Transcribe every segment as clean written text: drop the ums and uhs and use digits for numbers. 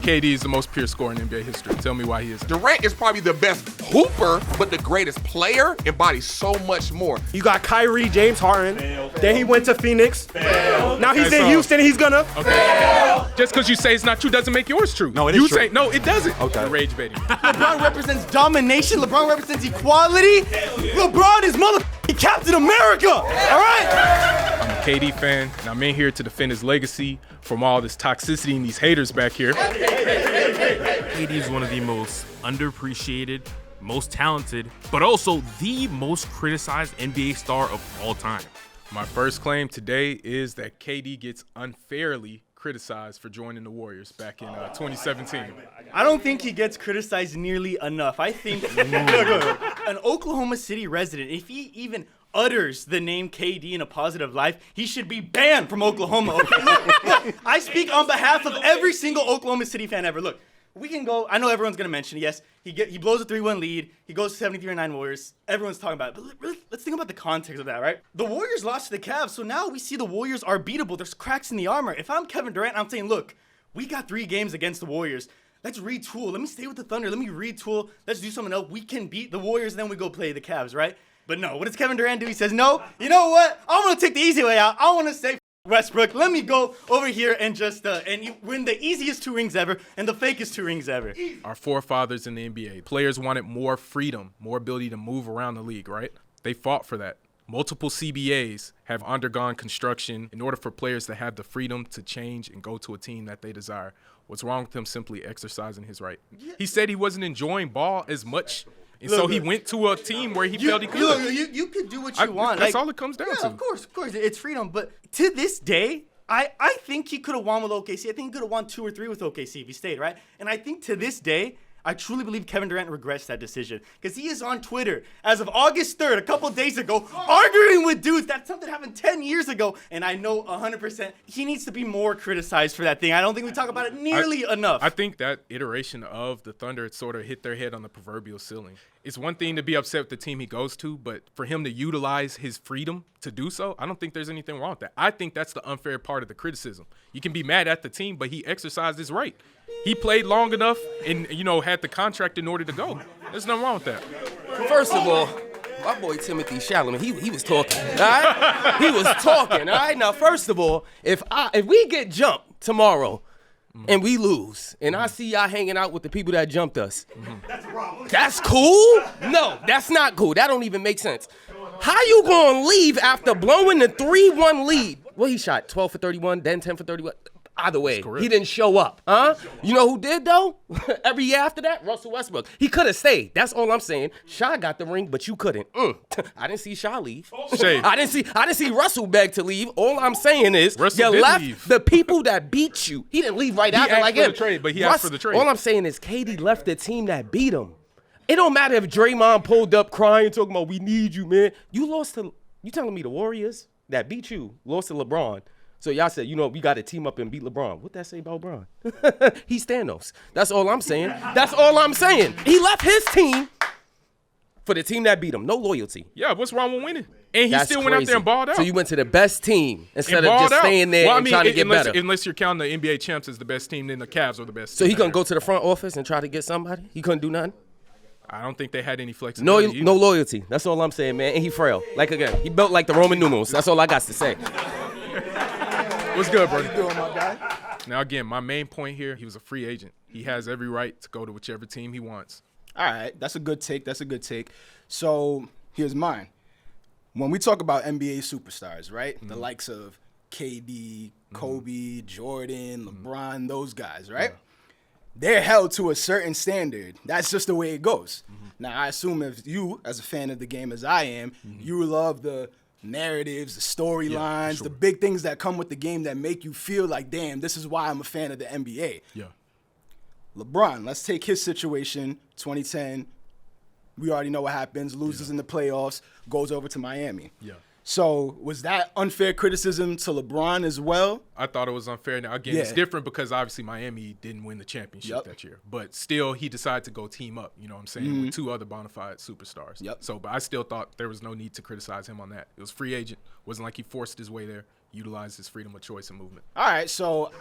KD is the most pure scorer in NBA history. Tell me why he isn't. Durant is probably the best hooper, but the greatest player embodies so much more. You got Kyrie, James Harden. Then he went to Phoenix. Now he's in Houston and he's gonna. Just because you say it's not true doesn't make yours true. No, it is you true. say no, it doesn't. Okay. You're rage baiting. LeBron represents domination. LeBron represents equality. LeBron is Captain America. All right. I'm a KD fan, and I'm in here to defend his legacy from all this toxicity and these haters back here. KD is one of the most underappreciated, most talented, but also the most criticized NBA star of all time. My first claim today is that KD gets unfairly criticized for joining the Warriors back in 2017. I don't think he gets criticized nearly enough. I think look, an Oklahoma City resident, if he even utters the name KD in a positive light, he should be banned from Oklahoma. Okay? Look, I speak on behalf of every single Oklahoma City fan ever. Look, we can go. I know everyone's gonna mention it. Yes, he blows a 3-1 lead. He goes 73-9 Warriors. Everyone's talking about it. But really, let's think about the context of that, right? The Warriors lost to the Cavs, so now we see the Warriors are beatable. There's cracks in the armor. If I'm Kevin Durant, I'm saying, look, we got 3 games against the Warriors. Let's retool. Let me stay with the Thunder. Let me retool. Let's do something else. We can beat the Warriors, then we go play the Cavs, right? But no, what does Kevin Durant do? He says, no, you know what? I want to take the easy way out. I want to say Westbrook. Let me go over here and just win the easiest 2 rings ever and the fakest 2 rings ever. Our forefathers in the NBA, players wanted more freedom, more ability to move around the league, right? They fought for that. Multiple CBAs have undergone construction in order for players to have the freedom to change and go to a team that they desire. What's wrong with him simply exercising his right? He said he wasn't enjoying ball as much, and so he went to a team where he felt he could. You could do what you want. That's all it comes down to. Of course. It's freedom. But to this day, I think he could have won with OKC. I think he could have won 2 or 3 with OKC if he stayed, right? And I think to this day, I truly believe Kevin Durant regrets that decision because he is on Twitter as of August 3rd, a couple days ago, arguing with dudes. That's something that happened 10 years ago, and I know 100% he needs to be more criticized for that thing. I don't think we talk about it nearly enough. I think that iteration of the Thunder sort of hit their head on the proverbial ceiling. It's one thing to be upset with the team he goes to, but for him to utilize his freedom to do so, I don't think there's anything wrong with that. I think that's the unfair part of the criticism. You can be mad at the team, but he exercised his right. He played long enough and, had the contract in order to go. There's nothing wrong with that. First of all, my boy Timothy Chalamet, he was talking, all right? He was talking, all right? Now, first of all, if we get jumped tomorrow and we lose, and I see y'all hanging out with the people that jumped us, that's cool? No, that's not cool. That don't even make sense. How you gonna leave after blowing the 3-1 lead? Well, he shot 12 for 31, then 10 for 31. Either way, he didn't show up, huh? You know who did, though? Every year after that, Russell Westbrook. He could have stayed. That's all I'm saying. Sha got the ring, but you couldn't. I didn't see Sha leave. I didn't see Russell beg to leave. All I'm saying is Russell you left leave. the people that beat you. He didn't leave right after like him. He asked for the trade, but he asked for the trade. All I'm saying is KD left the team that beat him. It don't matter if Draymond pulled up crying, talking about, we need you, man. You telling me the Warriors that beat you lost to LeBron. So y'all said, we got to team up and beat LeBron. What that say about LeBron? He's Thanos. That's all I'm saying. That's all I'm saying. He left his team for the team that beat him. No loyalty. Yeah, what's wrong with winning? And he That's still went out crazy. there and balled out. So you went to the best team instead of just out. staying there and trying to get better. Unless you're counting the NBA champs as the best team, then the Cavs are the best So team. he couldn't go to the front office and try to get somebody? He couldn't do nothing? I don't think they had any flexibility. No loyalty. That's all I'm saying, man. And he frail. Like, again, he built like the Roman numerals. That's all I got to say. What's good, bro? How you doing, my guy? Now, again, my main point here, he was a free agent. He has every right to go to whichever team he wants. All right, that's a good take. So here's mine. When we talk about NBA superstars, right, the likes of KD, Kobe, Jordan, LeBron, those guys, right, they're held to a certain standard. That's just the way it goes. Now, I assume if you, as a fan of the game as I am, you love the narratives, the storylines, the big things that come with the game that make you feel like, damn, this is why I'm a fan of the NBA. Yeah. LeBron, let's take his situation, 2010. We already know what happens. Loses in the playoffs, goes over to Miami. Yeah. So was that unfair criticism to LeBron as well? I thought it was unfair. Now, again, it's different because obviously Miami didn't win the championship that year. But still, he decided to go team up, you know what I'm saying, with 2 other bona fide superstars. Yep. So, but I still thought there was no need to criticize him on that. It was free agent. Wasn't like he forced his way there. utilize his freedom of choice and movement. All right, so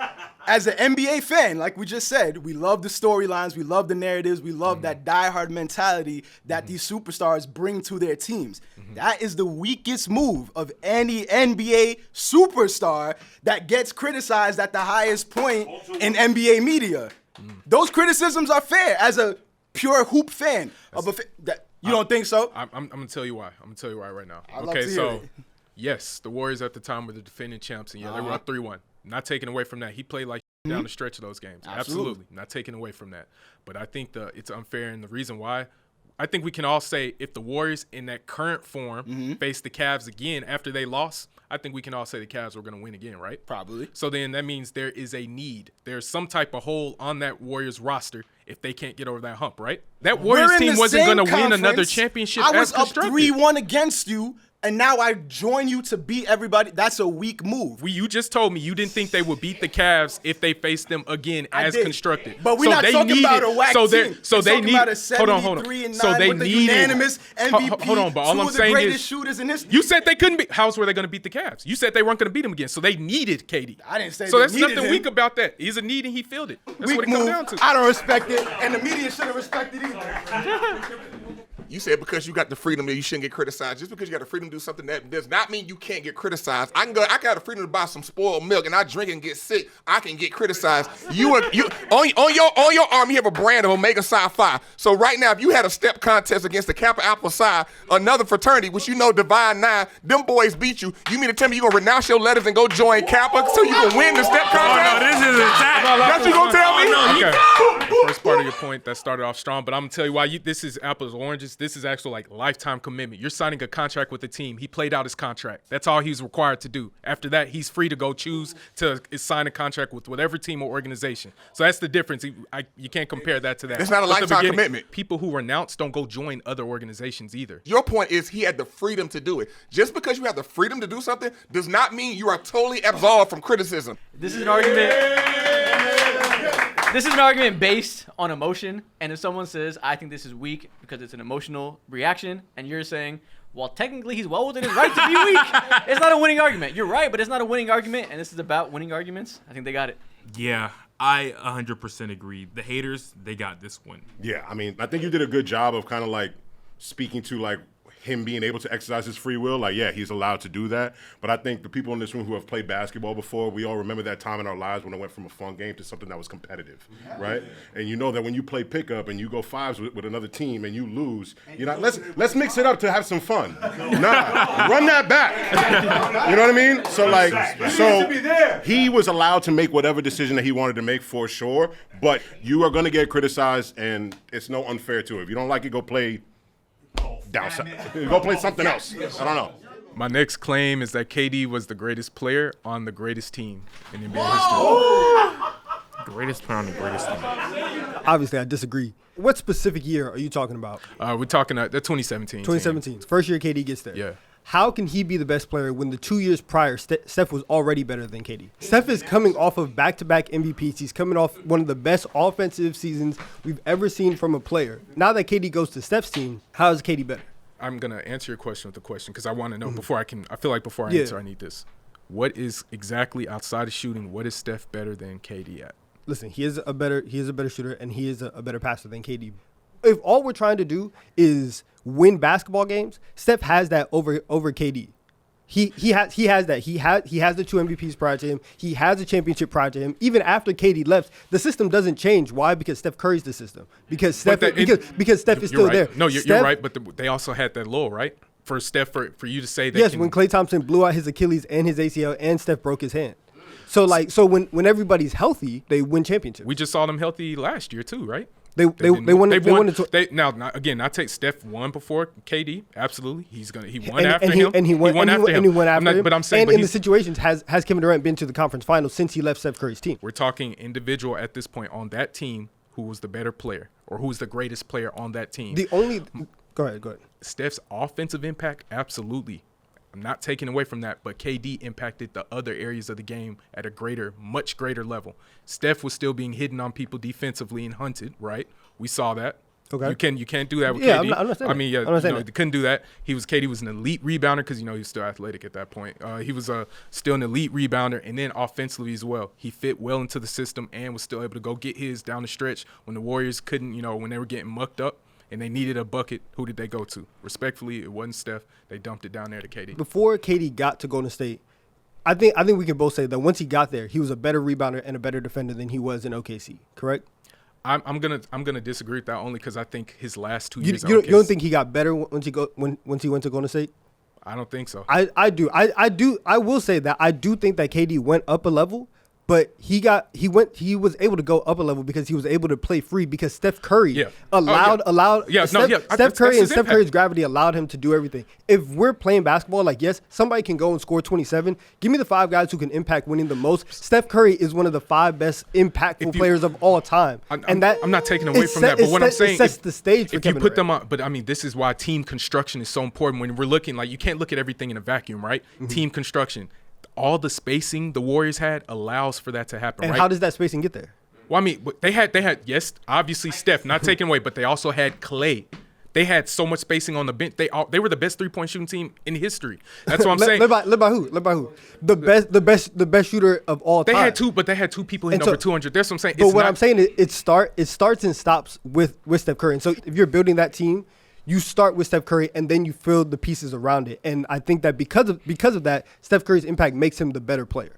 as an NBA fan, like we just said, we love the storylines, we love the narratives, we love that diehard mentality that these superstars bring to their teams. That is the weakest move of any NBA superstar that gets criticized at the highest point in NBA media. Those criticisms are fair as a pure hoop fan. You don't think so? I'm gonna tell you why. I'm gonna tell you why right now. I'd love to hear it. Yes, the Warriors at the time were the defending champs, and they were up 3-1. Not taking away from that. He played like down the stretch of those games. Absolutely. Not taking away from that. But I think it's unfair, and the reason why, I think we can all say if the Warriors in that current form face the Cavs again after they lost, I think we can all say the Cavs were going to win again, right? Probably. So then that means there is a need. There's some type of hole on that Warriors roster if they can't get over that hump, right? That Warriors team wasn't going to win another championship I was as up 3-1 against you, and now I join you to beat everybody. That's a weak move. You just told me you didn't think they would beat the Cavs if they faced them again as constructed. But we're not talking about a whack team. So they need. About a 73-9 So they with the needed unanimous MVP. Hold on, but all I'm saying greatest is, shooters in this. you said they couldn't beat. How were they going to beat the Cavs? You said they weren't going to beat them again. So they needed KD. I didn't say so. They That's needed nothing him. weak about that. He's a need and he filled it. That's Weak what it comes move. down to. I don't respect it, and the media shouldn't respect it either. You said because you got the freedom that you shouldn't get criticized. Just because you got the freedom to do something that does not mean you can't get criticized. I got the freedom to buy some spoiled milk and I drink and get sick. I can get criticized. You on your arm you have a brand of Omega Psi Phi. So right now, if you had a step contest against the Kappa Alpha Psi, another fraternity, which you know Divine Nine, them boys beat you. You mean to tell me you gonna renounce your letters and go join Kappa so you can win the step contest? Oh, no, this is attack. That's what you gonna tell me? Okay. First part of your point that started off strong, but I'm gonna tell you why. This is apples and oranges. This is actual like lifetime commitment. You're signing a contract with the team. He played out his contract. That's all he's required to do. After that, he's free to go choose to sign a contract with whatever team or organization. So that's the difference. You can't compare that to that. It's not a But lifetime commitment. People who renounce don't go join other organizations either. Your point is he had the freedom to do it. Just because you have the freedom to do something does not mean you are totally absolved from criticism. This is an argument. This is an argument based on emotion, and if someone says, I think this is weak because it's an emotional reaction, and you're saying, well, technically he's well within his right to be weak, it's not a winning argument. You're right, but it's not a winning argument, and this is about winning arguments. I think they got it. Yeah, I 100% agree. The haters, they got this one. Yeah, I mean, I think you did a good job of kind of like speaking to like him being able to exercise his free will. Like, yeah, he's allowed to do that. But I think the people in this room who have played basketball before, we all remember that time in our lives when it went from a fun game to something that was competitive, right? And you know that when you play pickup and you go fives with another team and you lose, you're not, let's mix it up to have some fun. Nah, run that back. You know what I mean? So he was allowed to make whatever decision that he wanted to make for sure, but you are going to get criticized and it's no unfair to it. If you don't like it, go play down south. Go play something else. I don't know. My next claim is that KD was the greatest player on the greatest team in NBA history. Greatest player on the greatest team. Obviously, I disagree. What specific year are you talking about? We're talking the 2017. 2017. First year KD gets there. Yeah. How can he be the best player when the 2 years prior, Steph was already better than KD? Steph is coming off of back-to-back MVPs. He's coming off one of the best offensive seasons we've ever seen from a player. Now that KD goes to Steph's team, how is KD better? I'm going to answer your question with a question because I want to know before I answer, I need this. What is exactly outside of shooting, what is Steph better than KD at? Listen, he is a better shooter, and he is a better passer than KD. If all we're trying to do is win basketball games, Steph has that over KD. He has that. He has the 2 MVPs prior to him. He has a championship prior to him. Even after KD left, the system doesn't change. Why? Because Steph Curry's the system. Because Steph is still right. there. No, you're right. But they also had that lull, right? For Steph, for you to say that. Yes, when Klay Thompson blew out his Achilles and his ACL, and Steph broke his hand. So when everybody's healthy, they win championships. We just saw them healthy last year too, right? They won. Now take Steph won before KD. Absolutely, he won after him. And he won after him. But I'm saying, in the situations, has Kevin Durant been to the conference finals since he left Steph Curry's team? We're talking individual at this point on that team. Who was the better player, or who was the greatest player on that team? Go ahead. Steph's offensive impact, absolutely. I'm not taking away from that, but KD impacted the other areas of the game at a much greater level. Steph was still being hidden on people defensively and hunted, right? We saw that. Okay. You can't do that with Yeah, KD. I'm not saying I mean, that. I'm not saying they that. couldn't do that. KD was an elite rebounder because he was still athletic at that point. He was still an elite rebounder, and then offensively as well. He fit well into the system and was still able to go get his down the stretch when the Warriors couldn't. When they were getting mucked up and they needed a bucket, who did they go to? Respectfully, it wasn't Steph. They dumped it down there to KD. Before KD got to Golden State, I think we can both say that once he got there, he was a better rebounder and a better defender than he was in OKC. Correct? I'm gonna disagree with that only because I think his last 2 You, years. you don't think he got better once he went to Golden State? I don't think so. I do. I will say that I do think that KD went up a level, but he was able to go up a level because he was able to play free because Steph Curry allowed Steph Curry and Steph Curry's gravity allowed him to do everything. If we're playing basketball, yes, somebody can go and score 27. Give me the 5 guys who can impact winning the most. Steph Curry is one of the 5 best impactful players of all time. I'm not taking away from that, but what I'm saying, it sets the stage for if Kevin you put Durant. them on, but I mean, this is why team construction is so important. When we're looking, you can't look at everything in a vacuum, right? Mm-hmm. Team construction, all the spacing the Warriors had allows for that to happen. And right? how does that spacing get there? Well, I mean, they had yes, obviously Steph, not taken away, but they also had Clay. They had so much spacing on the bench. They were the best 3-point shooting team in history. That's what I'm saying. Led by who? The best shooter of all time. They had two people hitting over 200. That's what I'm saying. But what I'm saying is it starts and stops with Steph Curry. And so if you're building that team, you start with Steph Curry and then you fill the pieces around it. And I think that because of that, Steph Curry's impact makes him the better player.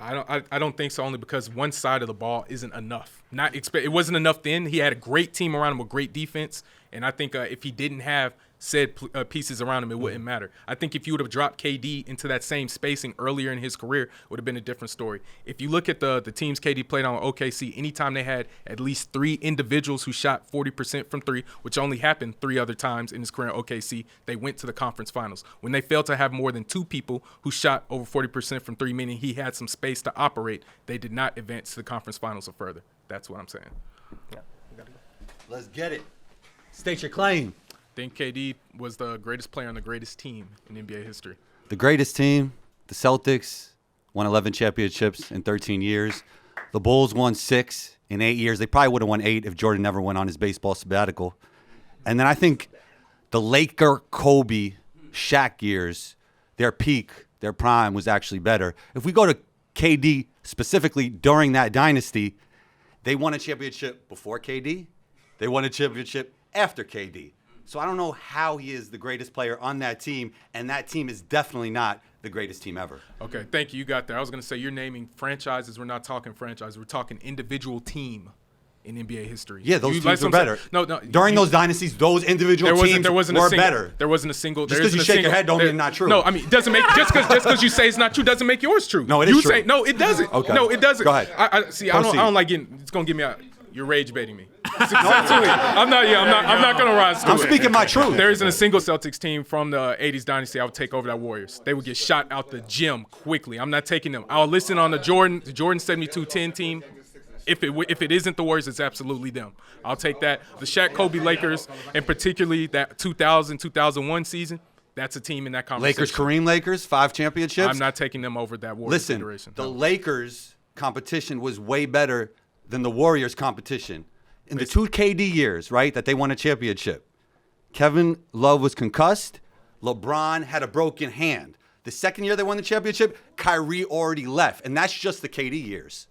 I don't think so, only because one side of the ball isn't enough. It wasn't enough then. He had a great team around him with great defense, and I think if he didn't have said pieces around him, it wouldn't matter. I think if you would have dropped KD into that same spacing earlier in his career, it would have been a different story. If you look at the teams KD played on OKC, anytime they had at least 3 individuals who shot 40% from 3, which only happened 3 other times in his career at OKC, they went to the conference finals. When they failed to have more than 2 people who shot over 40% from 3, meaning he had some space to operate, they did not advance to the conference finals or further. That's what I'm saying. Let's get it. State your claim. I think KD was the greatest player on the greatest team in NBA history. The greatest team, the Celtics, won 11 championships in 13 years. The Bulls won 6 in 8 years. They probably would have won 8 if Jordan never went on his baseball sabbatical. And then I think the Laker, Kobe, Shaq years, their peak, their prime was actually better. If we go to KD specifically during that dynasty, they won a championship before KD. They won a championship after KD. So I don't know how he is the greatest player on that team, and that team is definitely not the greatest team ever. Okay, thank you. You got there. I was going to say you're naming franchises. We're not talking franchise. We're talking individual team in NBA history. Yeah, those teams were better. No. During those dynasties, those individual teams were better. There wasn't a single. Just because you shake your head don't mean it's not true. No, I mean, it doesn't make just because you say it's not true doesn't make yours true. No, it is true. No, it doesn't. Okay. No, it doesn't. Go ahead. I don't like getting. It's going to give me a. You're rage baiting me. I'm not gonna rise to it. I'm speaking my truth. There isn't a single Celtics team from the 80s dynasty I would take over that Warriors. They would get shot out the gym quickly. I'm not taking them. I'll listen on the Jordan 72-10 team. If it isn't the Warriors, it's absolutely them. I'll take that. The Shaq Kobe Lakers, and particularly that 2000-2001 season, that's a team in that conversation. Lakers, 5 championships. I'm not taking them over that Warriors Listen, iteration. the Lakers competition was way better than the Warriors competition. In the 2 KD years, right, that they won a championship, Kevin Love was concussed. LeBron had a broken hand. The second year they won the championship, Kyrie already left. And that's just the KD years.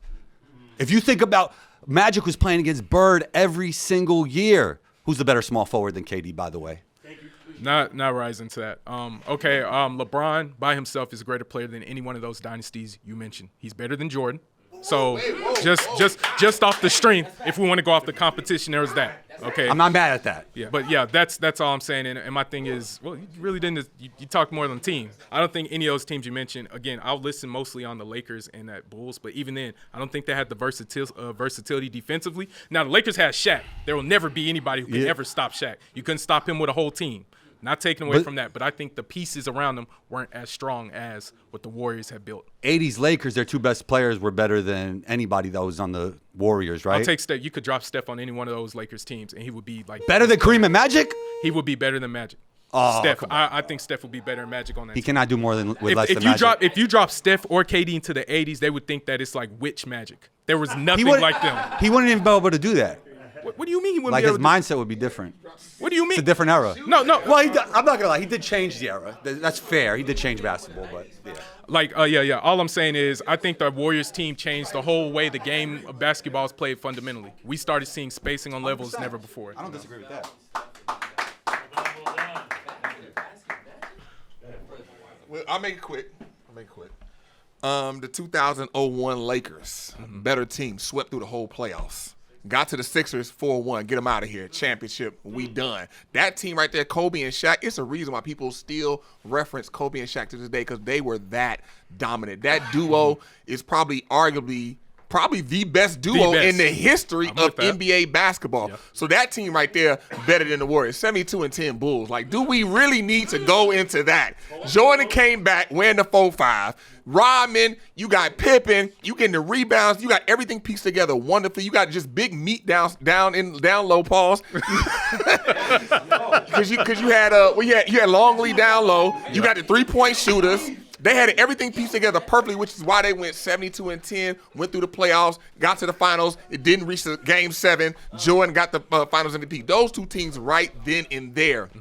If you think about Magic was playing against Bird every single year. Who's the better small forward than KD, by the way? Not rising to that. LeBron by himself is a greater player than any one of those dynasties you mentioned. He's better than Jordan. So just off the strength, if we want to go off the competition, there was that. Okay. I'm not mad at that. Yeah, but yeah, that's all I'm saying. And my thing is, well, you really didn't. You talk more than team. I don't think any of those teams you mentioned. Again, I'll listen mostly on the Lakers and that Bulls. But even then, I don't think they had the versatility defensively. Now the Lakers had Shaq. There will never be anybody who can ever stop Shaq. You couldn't stop him with a whole team. Not taking away from that, but I think the pieces around them weren't as strong as what the Warriors had built. 80s Lakers, their 2 best players were better than anybody that was on the Warriors, right? I'll take Steph. You could drop Steph on any one of those Lakers teams, and he would be like better than Kareem and Magic. He would be better than Magic. Oh, Steph, I think Steph would be better than Magic on that. He team. cannot do more than with less than Magic. If you drop Steph or KD into the 80s, they would think that it's like witch Magic. There was nothing like them. He wouldn't even be able to do that. What do you mean he wouldn't Like be his able to? mindset would be different. What do you mean? It's a different era. No. Well, I'm not gonna lie. He did change the era. That's fair. He did change basketball, but yeah. Like, yeah. All I'm saying is, I think the Warriors team changed the whole way the game of basketball is played fundamentally. We started seeing spacing on levels never before. I don't disagree with that. Well, I'll make it quick. The 2001 Lakers, better team, swept through the whole playoffs. Got to the Sixers 4-1. Get them out of here. Championship. We done. That team right there, Kobe and Shaq, it's a reason why people still reference Kobe and Shaq to this day because they were that dominant. That duo is probably the best duo in the history of NBA basketball. Yep. So that team right there better than the Warriors. 72-10 Bulls. Like, do we really need to go into that? Jordan came back wearing the 4-5. Rodman, you got Pippen, you getting the rebounds, you got everything pieced together wonderfully. You got just big meat down low, pause. Because you had Longley down low. You got the 3-point shooters. They had everything pieced together perfectly, which is why they went 72-10, went through the playoffs, got to the finals. It didn't reach the Game 7. Jordan got the finals MVP. Those two teams right then and there.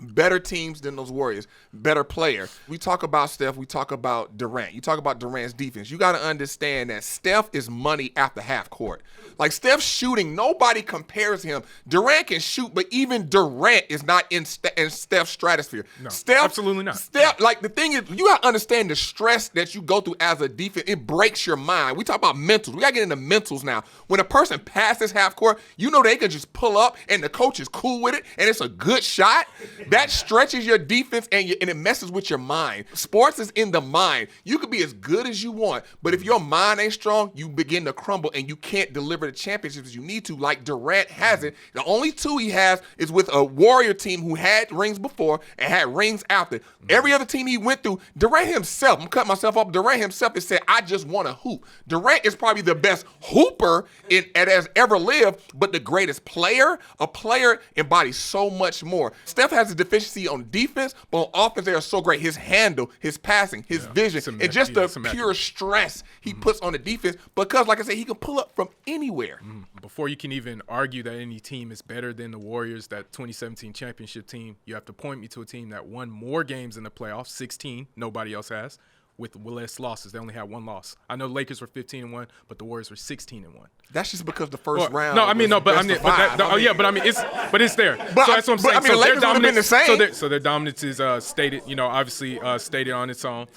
Better teams than those Warriors. Better player. We talk about Steph. We talk about Durant. You talk about Durant's defense. You got to understand that Steph is money after half court. Like, Steph's shooting, nobody compares him. Durant can shoot, but even Durant is not in Steph's stratosphere. No, Steph, absolutely not. Steph, like, the thing is, you got to understand the stress that you go through as a defense. It breaks your mind. We talk about mentals. We got to get into mentals now. When a person passes half court, you know they can just pull up and the coach is cool with it and it's a good shot. That stretches your defense and it messes with your mind. Sports is in the mind. You could be as good as you want, but if your mind ain't strong, you begin to crumble and you can't deliver the championships you need to, like Durant hasn't. The only two he has is with a Warrior team who had rings before and had rings after. Every other team he went through, Durant himself, I'm cutting myself off, Durant himself has said, I just want to hoop. Durant is probably the best hooper that has ever lived, but the greatest player. A player embodies so much more. Steph has a deficiency on defense, but on offense they are so great. His handle, his passing, his vision, and just the pure stress he puts on the defense because, like I said, he can pull up from anywhere. Before you can even argue that any team is better than the Warriors, that 2017 championship team, you have to point me to a team that won more games in the playoffs, 16, nobody else has, with less losses. They only had one loss. I know Lakers were 15-1, but the Warriors were 16-1. That's just because the first round. No, I mean, no, but I mean, it's there. But so that's what I'm saying. I mean, so their dominance, so their dominance is stated, obviously stated on its own.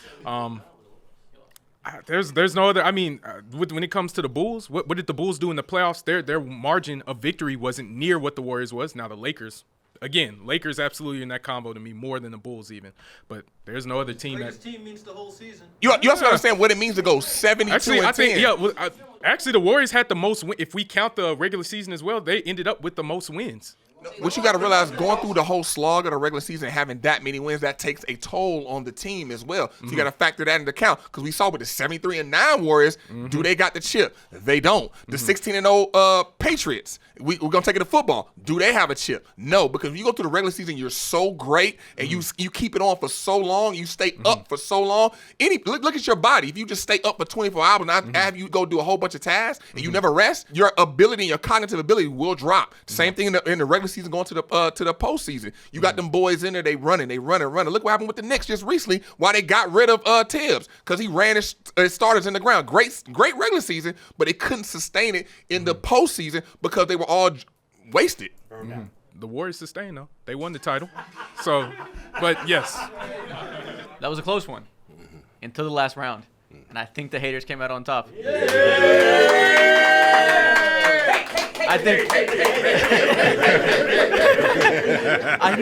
There's no other. I mean, when it comes to the Bulls, what did the Bulls do in the playoffs? Their margin of victory wasn't near what the Warriors was. Now the Lakers. Again, Lakers absolutely in that combo to me more than the Bulls even. But there's no other team Lakers team means the whole season. You also understand what it means to go 72-10. Actually, I think actually the Warriors had the most. If we count the regular season as well, they ended up with the most wins. What you got to realize, going through the whole slog of the regular season and having that many wins, that takes a toll on the team as well. So you got to factor that into account because we saw with the 73-9 Warriors, do they got the chip? They don't. The 16-0 Patriots, we're going to take it to football. Do they have a chip? No, because when you go through the regular season, you're so great and you keep it on for so long, you stay up for so long. Look at your body. If you just stay up for 24 hours and I have you go do a whole bunch of tasks and you never rest, your ability, your cognitive ability will drop. Same thing in the regular season going to the postseason. You got them boys in there, they running. Look what happened with the Knicks just recently, why they got rid of Tibbs, because he ran his starters in the ground. Great regular season, but they couldn't sustain it in the postseason because they were all wasted. The Warriors sustained though. They won the title. So, but yes. That was a close one until the last round. And I think the haters came out on top. I think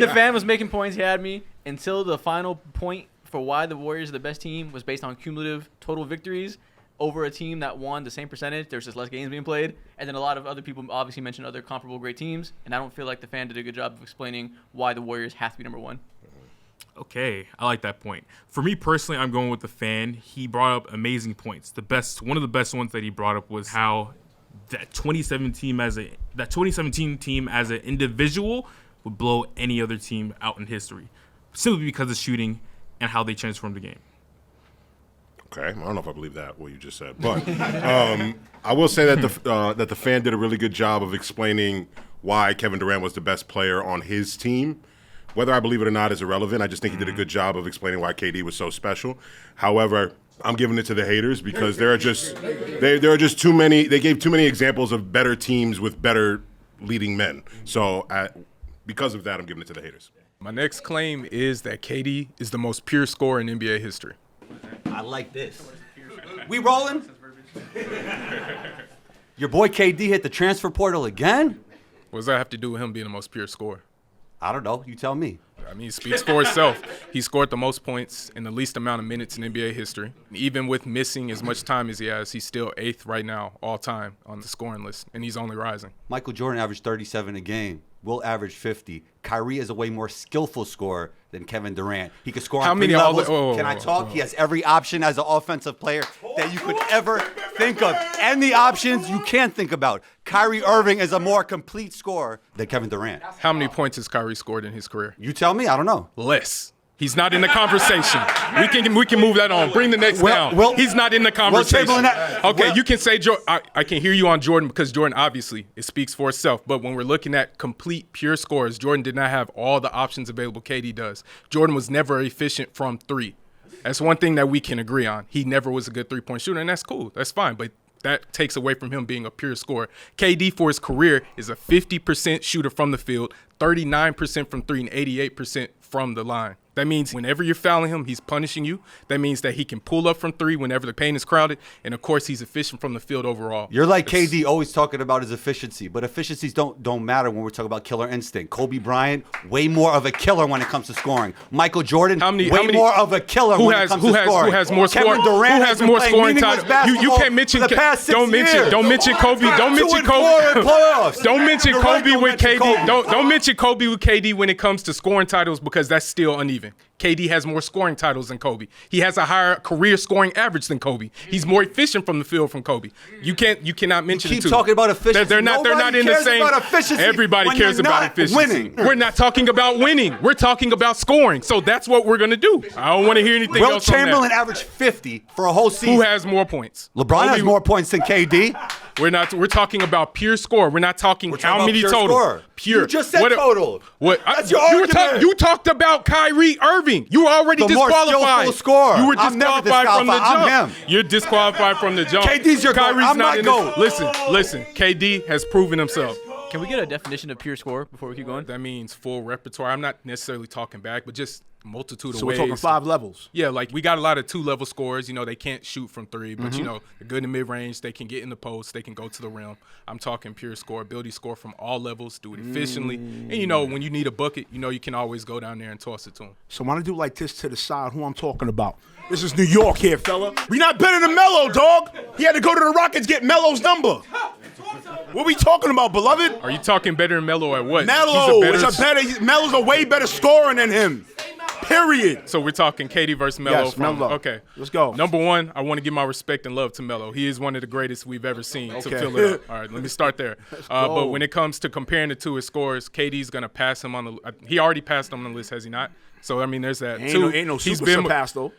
the fan was making points. He had me until the final point for why the Warriors are the best team was based on cumulative total victories over a team that won the same percentage. There's just less games being played. And then a lot of other people obviously mentioned other comparable great teams. And I don't feel like the fan did a good job of explaining why the Warriors have to be number one. Okay, I like that point. For me personally, I'm going with the fan. He brought up amazing points. One of the best ones that he brought up was how that 2017 team as an individual would blow any other team out in history, simply because of shooting and how they transformed the game. Okay, I don't know if I believe that, what you just said. But I will say that the fan did a really good job of explaining why Kevin Durant was the best player on his team. Whether I believe it or not is irrelevant. I just think he did a good job of explaining why KD was so special. However, I'm giving it to the haters because there are just too many. They gave too many examples of better teams with better leading men. So because of that, I'm giving it to the haters. My next claim is that KD is the most pure scorer in NBA history. I like this. We rolling? Your boy KD hit the transfer portal again? What does that have to do with him being the most pure scorer? I don't know. You tell me. I mean, it speaks for itself. He scored the most points in the least amount of minutes in NBA history. Even with missing as much time as he has, he's still 8th right now all time on the scoring list, and he's only rising. Michael Jordan averaged 37 a game. Will average 50. Kyrie is a way more skillful scorer than Kevin Durant. He can score on three levels. Can I talk? He has every option as an offensive player that you could ever think of. And the options you can't think about. Kyrie Irving is a more complete scorer than Kevin Durant. How many points has Kyrie scored in his career? You tell me. I don't know. Less. He's not in the conversation. We can move that on. Bring the next down. He's not in the conversation. You can say Jordan. I can hear you on Jordan because Jordan, obviously, it speaks for itself. But when we're looking at complete pure scores, Jordan did not have all the options available KD does. Jordan was never efficient from three. That's one thing that we can agree on. He never was a good three-point shooter, and that's cool. That's fine. But that takes away from him being a pure scorer. KD for his career is a 50% shooter from the field, 39% from three, and 88% from the line. That means whenever you're fouling him, he's punishing you. That means that he can pull up from three whenever the paint is crowded. And, of course, he's efficient from the field overall. You're like KD always talking about his efficiency, but efficiencies don't matter when we're talking about killer instinct. Kobe Bryant, way more of a killer when it comes to scoring. Michael Jordan, way more of a killer when it comes to scoring. Who has more Kevin Durant who has more scoring titles? You can't mention don't mention Kobe. Don't mention Kobe. Don't mention Kobe with KD. Don't mention Kobe with KD when it comes to scoring titles because that's still uneven. KD has more scoring titles than Kobe. He has a higher career scoring average than Kobe. He's more efficient from the field from Kobe. You cannot mention keep talking about efficiency. They're not in the same. Everybody cares about efficiency. Winning. We're not talking about winning. We're talking about scoring. So that's what we're gonna do. I don't want to hear anything else on that. Will Chamberlain averaged 50 for a whole season. Who has more points? LeBron has more points than KD. We're talking about pure score. We're not talking how many total. Score. Pure. You just said total. That's your argument. You talked about Kyrie Irving. You were already disqualified. More skillful scorer. You were disqualified from the jump. I'm him. You're disqualified from the jump. KD's your Kyrie's goat. I'm not my in goat. Listen. KD has proven himself. Can we get a definition of pure score before we keep going? That means full repertoire. I'm not necessarily talking back, but just multitude of ways. So we're talking 5 levels. Yeah, like we got a lot of 2-level scorers. You know, they can't shoot from three, but you know, they're good in the mid-range. They can get in the post. They can go to the rim. I'm talking pure score, ability to score from all levels, do it efficiently. And you know, when you need a bucket, you know you can always go down there and toss it to him. So when I do like this to the side, who I'm talking about? This is New York here, fella. We not better than Melo, dog. He had to go to the Rockets get Melo's number. What we talking about, beloved? Are you talking better than Melo at what? Melo's a way better scorer than him. Period. So we're talking KD versus Melo. Yes, Melo. Okay. Let's go. Number one, I want to give my respect and love to Melo. He is one of the greatest we've ever seen to fill it up. All right, let me start there. But when it comes to comparing the two as scores, KD's going to pass him on the – he already passed him on the list, has he not? So, I mean, there's that. Ain't no super pass, though.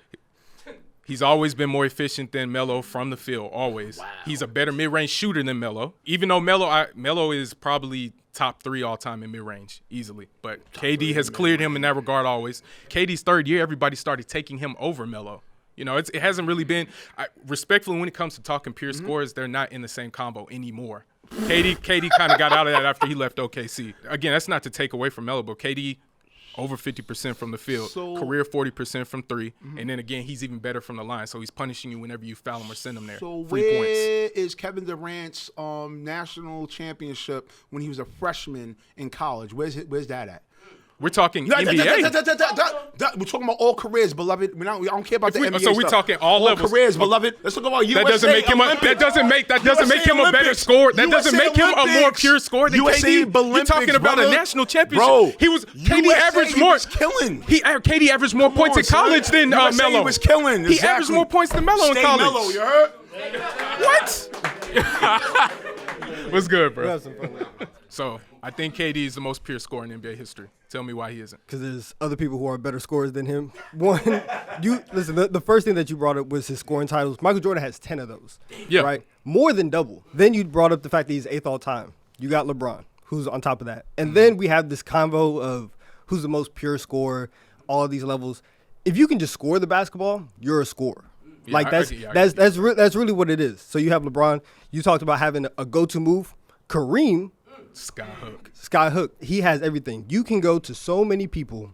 He's always been more efficient than Melo from the field, always. Wow. He's a better mid-range shooter than Melo. Even though Melo is probably top 3 all-time in mid-range, easily. But KD has cleared him in that regard always. KD's third year, everybody started taking him over Melo. You know, it hasn't really been respectfully, when it comes to talking pure scores, they're not in the same combo anymore. KD kind of got out of that after he left OKC. Again, that's not to take away from Melo, but KD – over 50% from the field, career 40% from three, and then again, he's even better from the line. So he's punishing you whenever you foul him or send him there. So 3 points. where is Kevin Durant's national championship when he was a freshman in college? Where's that at? We're talking NBA. We're talking about all careers, beloved. I don't care about the NBA So we're talking all levels. Careers, beloved. Let's talk about USA. That doesn't make him a better scorer. That doesn't make him a more pure scorer than KD. You're talking about a national championship. Bro, KD averaged more. Killing. KD averaged more points in college than Melo. He was killing. He averaged more points than Melo in college. Melo, you heard? What? What's good, We'll bro? have some fun later. So I think KD is the most pure scorer in NBA history. Tell me why he isn't. Because there's other people who are better scorers than him. One, you listen. The first thing that you brought up was his scoring titles. Michael Jordan has 10 of those. Yeah. Right. More than double. Then you brought up the fact that he's 8th all time. You got LeBron, who's on top of that, and then we have this convo of who's the most pure scorer. All of these levels. If you can just score the basketball, you're a scorer. Yeah, Like that's really what it is. So you have LeBron. You talked about having a go-to move. Kareem. Skyhook. He has everything. You can go to so many people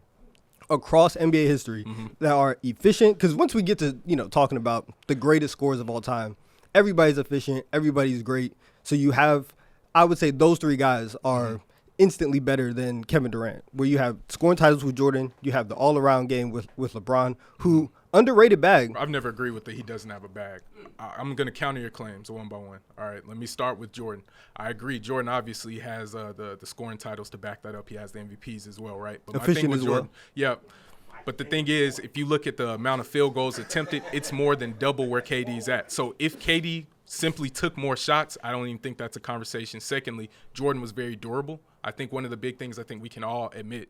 across NBA history that are efficient. Because once we get to talking about the greatest scorers of all time, everybody's efficient. Everybody's great. So you have, I would say, those three guys are instantly better than Kevin Durant. Where you have scoring titles with Jordan, you have the all-around game with LeBron, who underrated bag. I've never agreed with that he doesn't have a bag. I'm going to counter your claims one by one. All right, let me start with Jordan. I agree. Jordan obviously has the scoring titles to back that up. He has the MVPs as well, right? But Efficient as well. Yeah. But the thing is, if you look at the amount of field goals attempted, it's more than double where KD's at. So if KD simply took more shots, I don't even think that's a conversation. Secondly, Jordan was very durable. I think one of the big things I think we can all admit,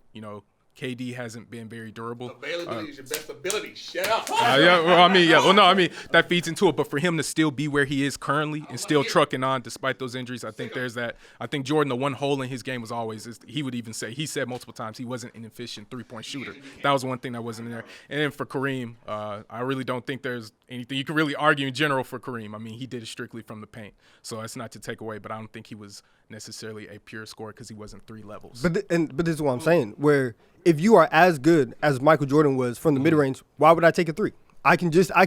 KD hasn't been very durable. Availability is your best ability. Shut up. That feeds into it. But for him to still be where he is currently and still trucking on despite those injuries, I think there's that. I think Jordan, the one hole in his game was always, he said multiple times, he wasn't an efficient three-point shooter. That was one thing that wasn't in there. And then for Kareem, I really don't think there's anything you can really argue in general for Kareem. I mean, he did it strictly from the paint. So that's not to take away, but I don't think he was necessarily a pure scorer because he wasn't three levels. But this is what I'm saying, where if you are as good as Michael Jordan was from the mid-range, why would I take a three? I can take a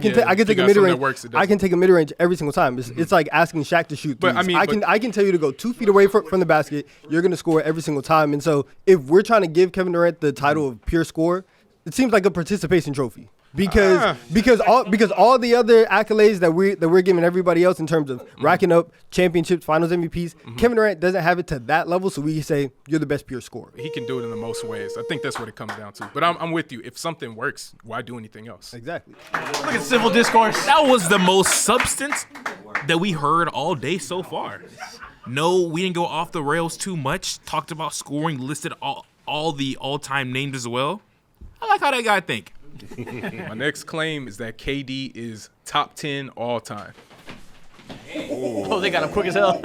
mid-range. I can take a mid-range every single time. It's like asking Shaq to shoot threes. But I can tell you to go 2 feet away from the basket. You're going to score every single time. And so if we're trying to give Kevin Durant the title of pure scorer, it seems like a participation trophy. Because all the other accolades that we're giving everybody else in terms of racking up championships, finals MVPs, Kevin Durant doesn't have it to that level, so we say you're the best pure scorer. He can do it in the most ways. I think that's what it comes down to. But I'm with you. If something works, why do anything else? Exactly. Look at civil discourse. That was the most substance that we heard all day so far. No, we didn't go off the rails too much. Talked about scoring, listed all the all-time names as well. I like how that guy think. My next claim is that KD is top 10 all time. Oh, they got him quick as hell.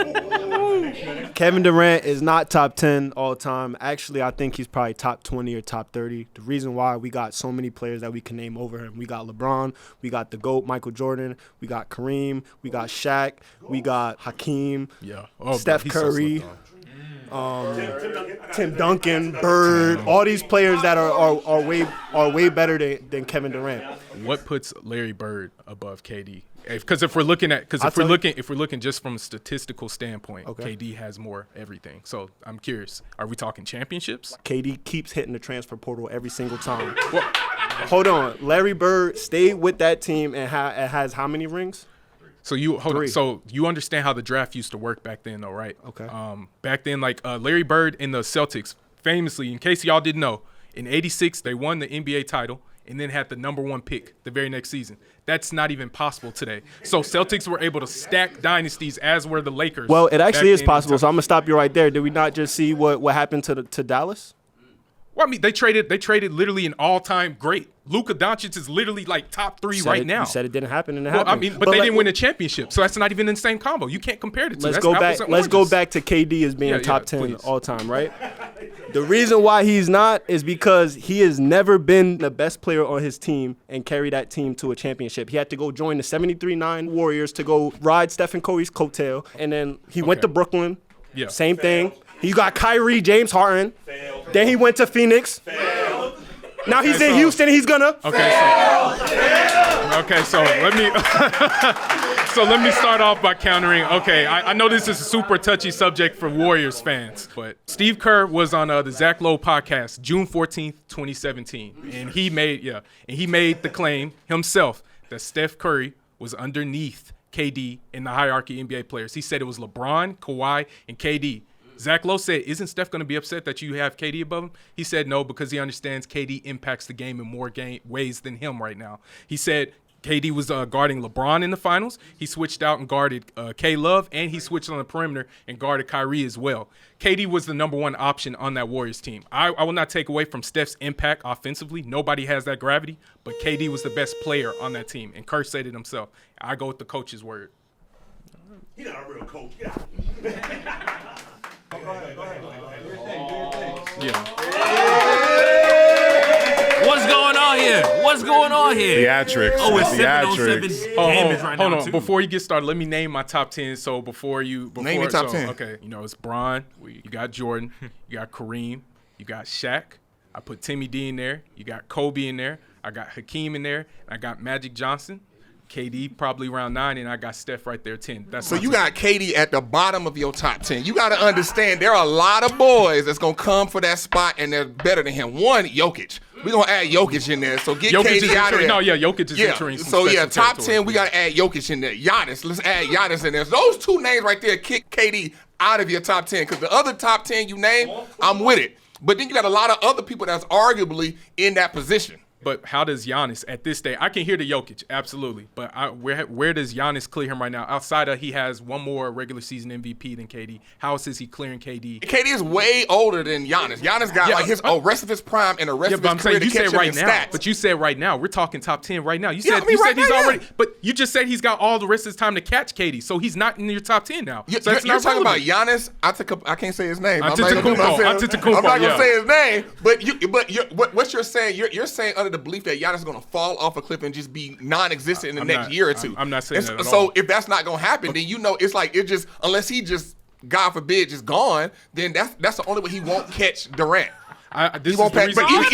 Kevin Durant is not top 10 all time. Actually, I think he's probably top 20 or top 30. The reason why we got so many players that we can name over him. We got LeBron, we got the GOAT, Michael Jordan, we got Kareem, we got Shaq, we got Hakeem, Steph Curry, Tim Duncan, Bird, all these players that are way better than Kevin Durant. What puts Larry Bird above KD? Because if we're looking just from a statistical standpoint, KD has more everything. So I'm curious, are we talking championships? KD keeps hitting the transfer portal every single time. Well, hold on, Larry Bird stayed with that team and has how many rings? So you So you understand how the draft used to work back then, though, right? Okay. Back then, Larry Bird and the Celtics, famously, in case y'all didn't know, in '86 they won the NBA title and then had the number 1 pick the very next season. That's not even possible today. So Celtics were able to stack dynasties, as were the Lakers. Well, it actually is possible. So I'm gonna stop you right there. Did we not just see what happened to Dallas? Well, I mean, they traded literally an all-time great. Luka Doncic is literally like top 3 right now. You said it didn't happen, and it happened. I mean, but they didn't win a championship, so that's not even in the same combo. You can't compare the two. Let's go back to KD as being top 10 please. all time, right? The reason why he's not is because he has never been the best player on his team and carry that team to a championship. He had to go join the 73-9 Warriors to go ride Stephen Curry's coattail, and then he went to Brooklyn. Yeah. Same thing. He got Kyrie, James Harden. Then he went to Phoenix. Now he's in Houston. He's gonna. So let me start off by countering. Okay, I know this is a super touchy subject for Warriors fans, but Steve Kerr was on the Zach Lowe podcast June 14th, 2017, and he made the claim himself that Steph Curry was underneath KD in the hierarchy of NBA players. He said it was LeBron, Kawhi, and KD. Zach Lowe said, isn't Steph going to be upset that you have KD above him? He said no, because he understands KD impacts the game in more ways than him right now. He said KD was guarding LeBron in the finals. He switched out and guarded K-Love, and he switched on the perimeter and guarded Kyrie as well. KD was the number one option on that Warriors team. I will not take away from Steph's impact offensively. Nobody has that gravity, but KD was the best player on that team, and Kerr said it himself. I go with the coach's word. He's not a real coach. Yeah. What's going on here? What's going on here? Theatrics. Oh, it's Theatrics. 707 damage right now, Hold on. too. Before you get started, let me name my top 10. So Name your top 10. Okay, it's Bron. You got Jordan. You got Kareem. You got Shaq. I put Timmy D in there. You got Kobe in there. I got Hakeem in there. I got Magic Johnson. KD probably around 9, and I got Steph right there 10. So you got KD at the bottom of your top 10. You got to understand there are a lot of boys that's going to come for that spot, and they're better than him. One, Jokic. We're going to add Jokic in there. So get Jokic KD out of there. No, Jokic is entering some special top territory. 10, we got to add Jokic in there. Giannis, let's add Giannis in there. Those two names right there kick KD out of your top 10, because the other top 10 you name, I'm with it. But then you got a lot of other people that's arguably in that position. But how does Giannis at this stage? I can hear the Jokic, absolutely. But where does Giannis clear him right now? Outside of he has one more regular season MVP than KD. How is he clearing KD? KD is way older than Giannis. Giannis got like his rest of his prime and the rest of his career to catch him in stats. But you said right now. We're talking top 10 right now. You Yeah, said I mean, right he's now, already. But you just said he's got all the rest of his time to catch KD. So he's not in your top 10 now. So that's You're not talking about relevant. Giannis. I can't say his name. Antetokounmpo. I'm not gonna say his name. But what you're saying, you're saying under the belief that Giannis is gonna fall off a cliff and just be non-existent in the next year or two. I'm not saying that at all. So if that's not gonna happen, then it's like it just unless he just God forbid just gone, then that's the only way he won't catch Durant. This is the reason. But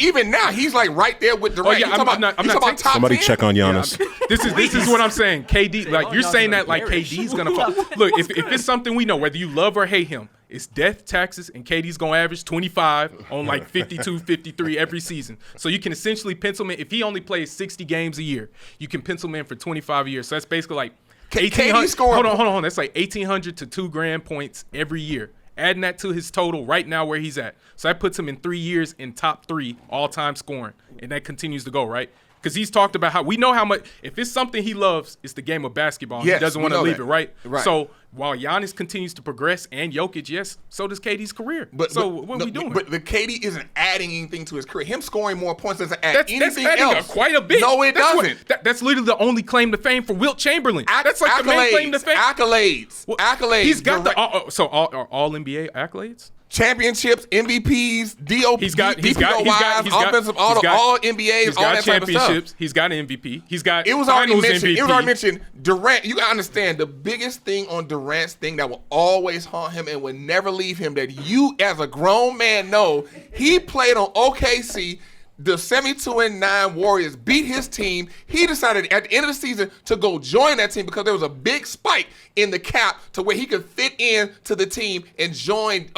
even now, he's like right there with Durant. I'm not top Somebody 10? check on Giannis. This is what I'm saying. KD, like you're saying that like KD's gonna fall. Look, if it's something we know, whether you love or hate him, it's death, taxes, and KD's gonna average 25 on like 52, 53 every season. So you can essentially pencil him in. If he only plays 60 games a year, you can pencil him in for 25 years. So that's basically like 1,800. Hold on. That's like 1,800 to 2 grand points every year. Adding that to his total right now where he's at. So that puts him in 3 years in top 3 all-time scoring. And that continues to go, right? Because he's talked about how we know how much, if it's something he loves, it's the game of basketball. Yes, he doesn't we want to know leave that. it, right? Right. So while Giannis continues to progress and Jokic, yes, so does KD's career. What are we doing? But the KD isn't adding anything to his career. Him scoring more points doesn't add anything that's adding else. quite a bit. No, it doesn't. That's literally the only claim to fame for Wilt Chamberlain. That's like the main claim to fame. Accolades. He's got all NBA accolades. Championships, MVPs, DOP, offensive, all NBAs, He's all got that type of stuff. championships. He's got an MVP. He's got It was already finals mentioned. MVP. It was already mentioned. Durant, you gotta understand the biggest thing on Durant's thing that will always haunt him and will never leave him. That you, as a grown man, know he played on OKC. The 72-9 Warriors beat his team. He decided at the end of the season to go join that team because there was a big spike in the cap to where he could fit in to the team and join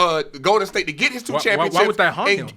Golden State to get his 2 championships. Why would that haunt him?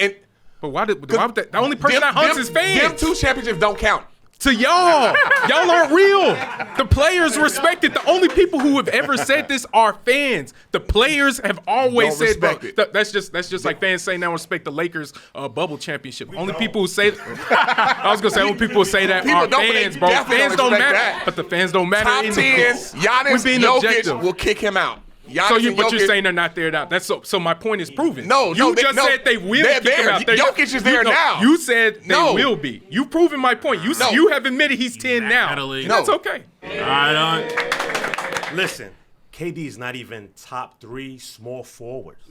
But why would that? The only person that haunts is fans. Them 2 championships don't count. To y'all aren't real. The players respect it. The only people who have ever said this are fans. The players have always said that. That's just like fans saying they don't respect the Lakers bubble championship. Only people who say I was gonna say only people who say that are fans, bro. Fans don't matter, but the fans don't matter. Top 10, Giannis Jokic will kick him out. But you're saying they're not there now. That's so my point is proven. You said they will kick him out. Jokic is there now. You said they will be. You've proven my point. You have admitted he's 10 now. That's okay. All right. Listen, KD is not even top 3 small forwards.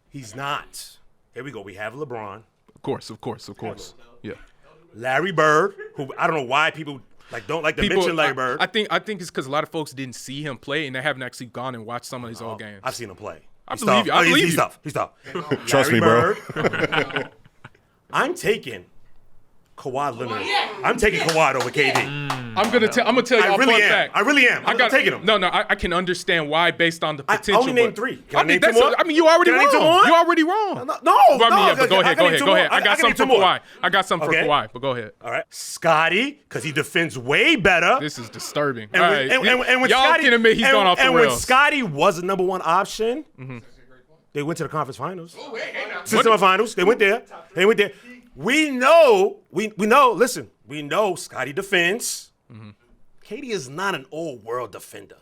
He's not. Here we go. We have LeBron. Of course. Yeah. Larry Bird, who I don't know why people don't like to mention Larry Bird. I think it's because a lot of folks didn't see him play and they haven't actually gone and watched some of his old games. I've seen him play. I believe you. He's tough. He's tough. Trust me, bro. I'm taking Kawhi Leonard. I'm taking Kawhi over KD. I'm gonna tell you a fun fact. I really am. I'm taking him. No, I can understand why based on the potential. I only named 3. Can I name 2 more? I mean, you already wrong. You already wrong. No. But go ahead. I got something for Kawhi. But go ahead. All right. Scotty, because he defends way better. This is disturbing. And when y'all Scotty, can admit he's gone off the rails. And when Scotty was the number 1 option, they went to the conference finals. Semifinals. They went there. We know. Listen, we know Scotty defends. KD is not an old world defender.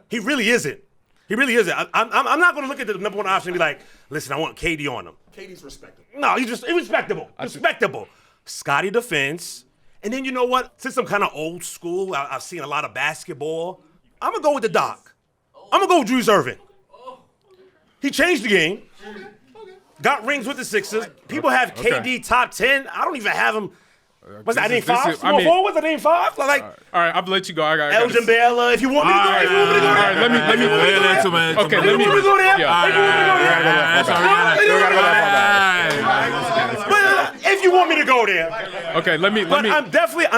He really isn't. He really isn't. I'm not going to look at the number one option and be like, listen, I want KD on him. KD's respectable. No, he's just irrespectable. Respectable. Scotty defends. And then you know what? Since I'm kind of old school, I've seen a lot of basketball. I'm going to go with the Doc. I'm going to go with Drew Irvin. He changed the game. Got rings with the Sixers. People have KD top 10. I don't even have him. What's that? I name five? Small forwards? I name five? Like, all right, I'll let you go. Elgin Baylor. If you want me to go, if you want me to go there. All right, let me Okay, let me go there. If you want me to go there. Okay, let me. I'm definitely.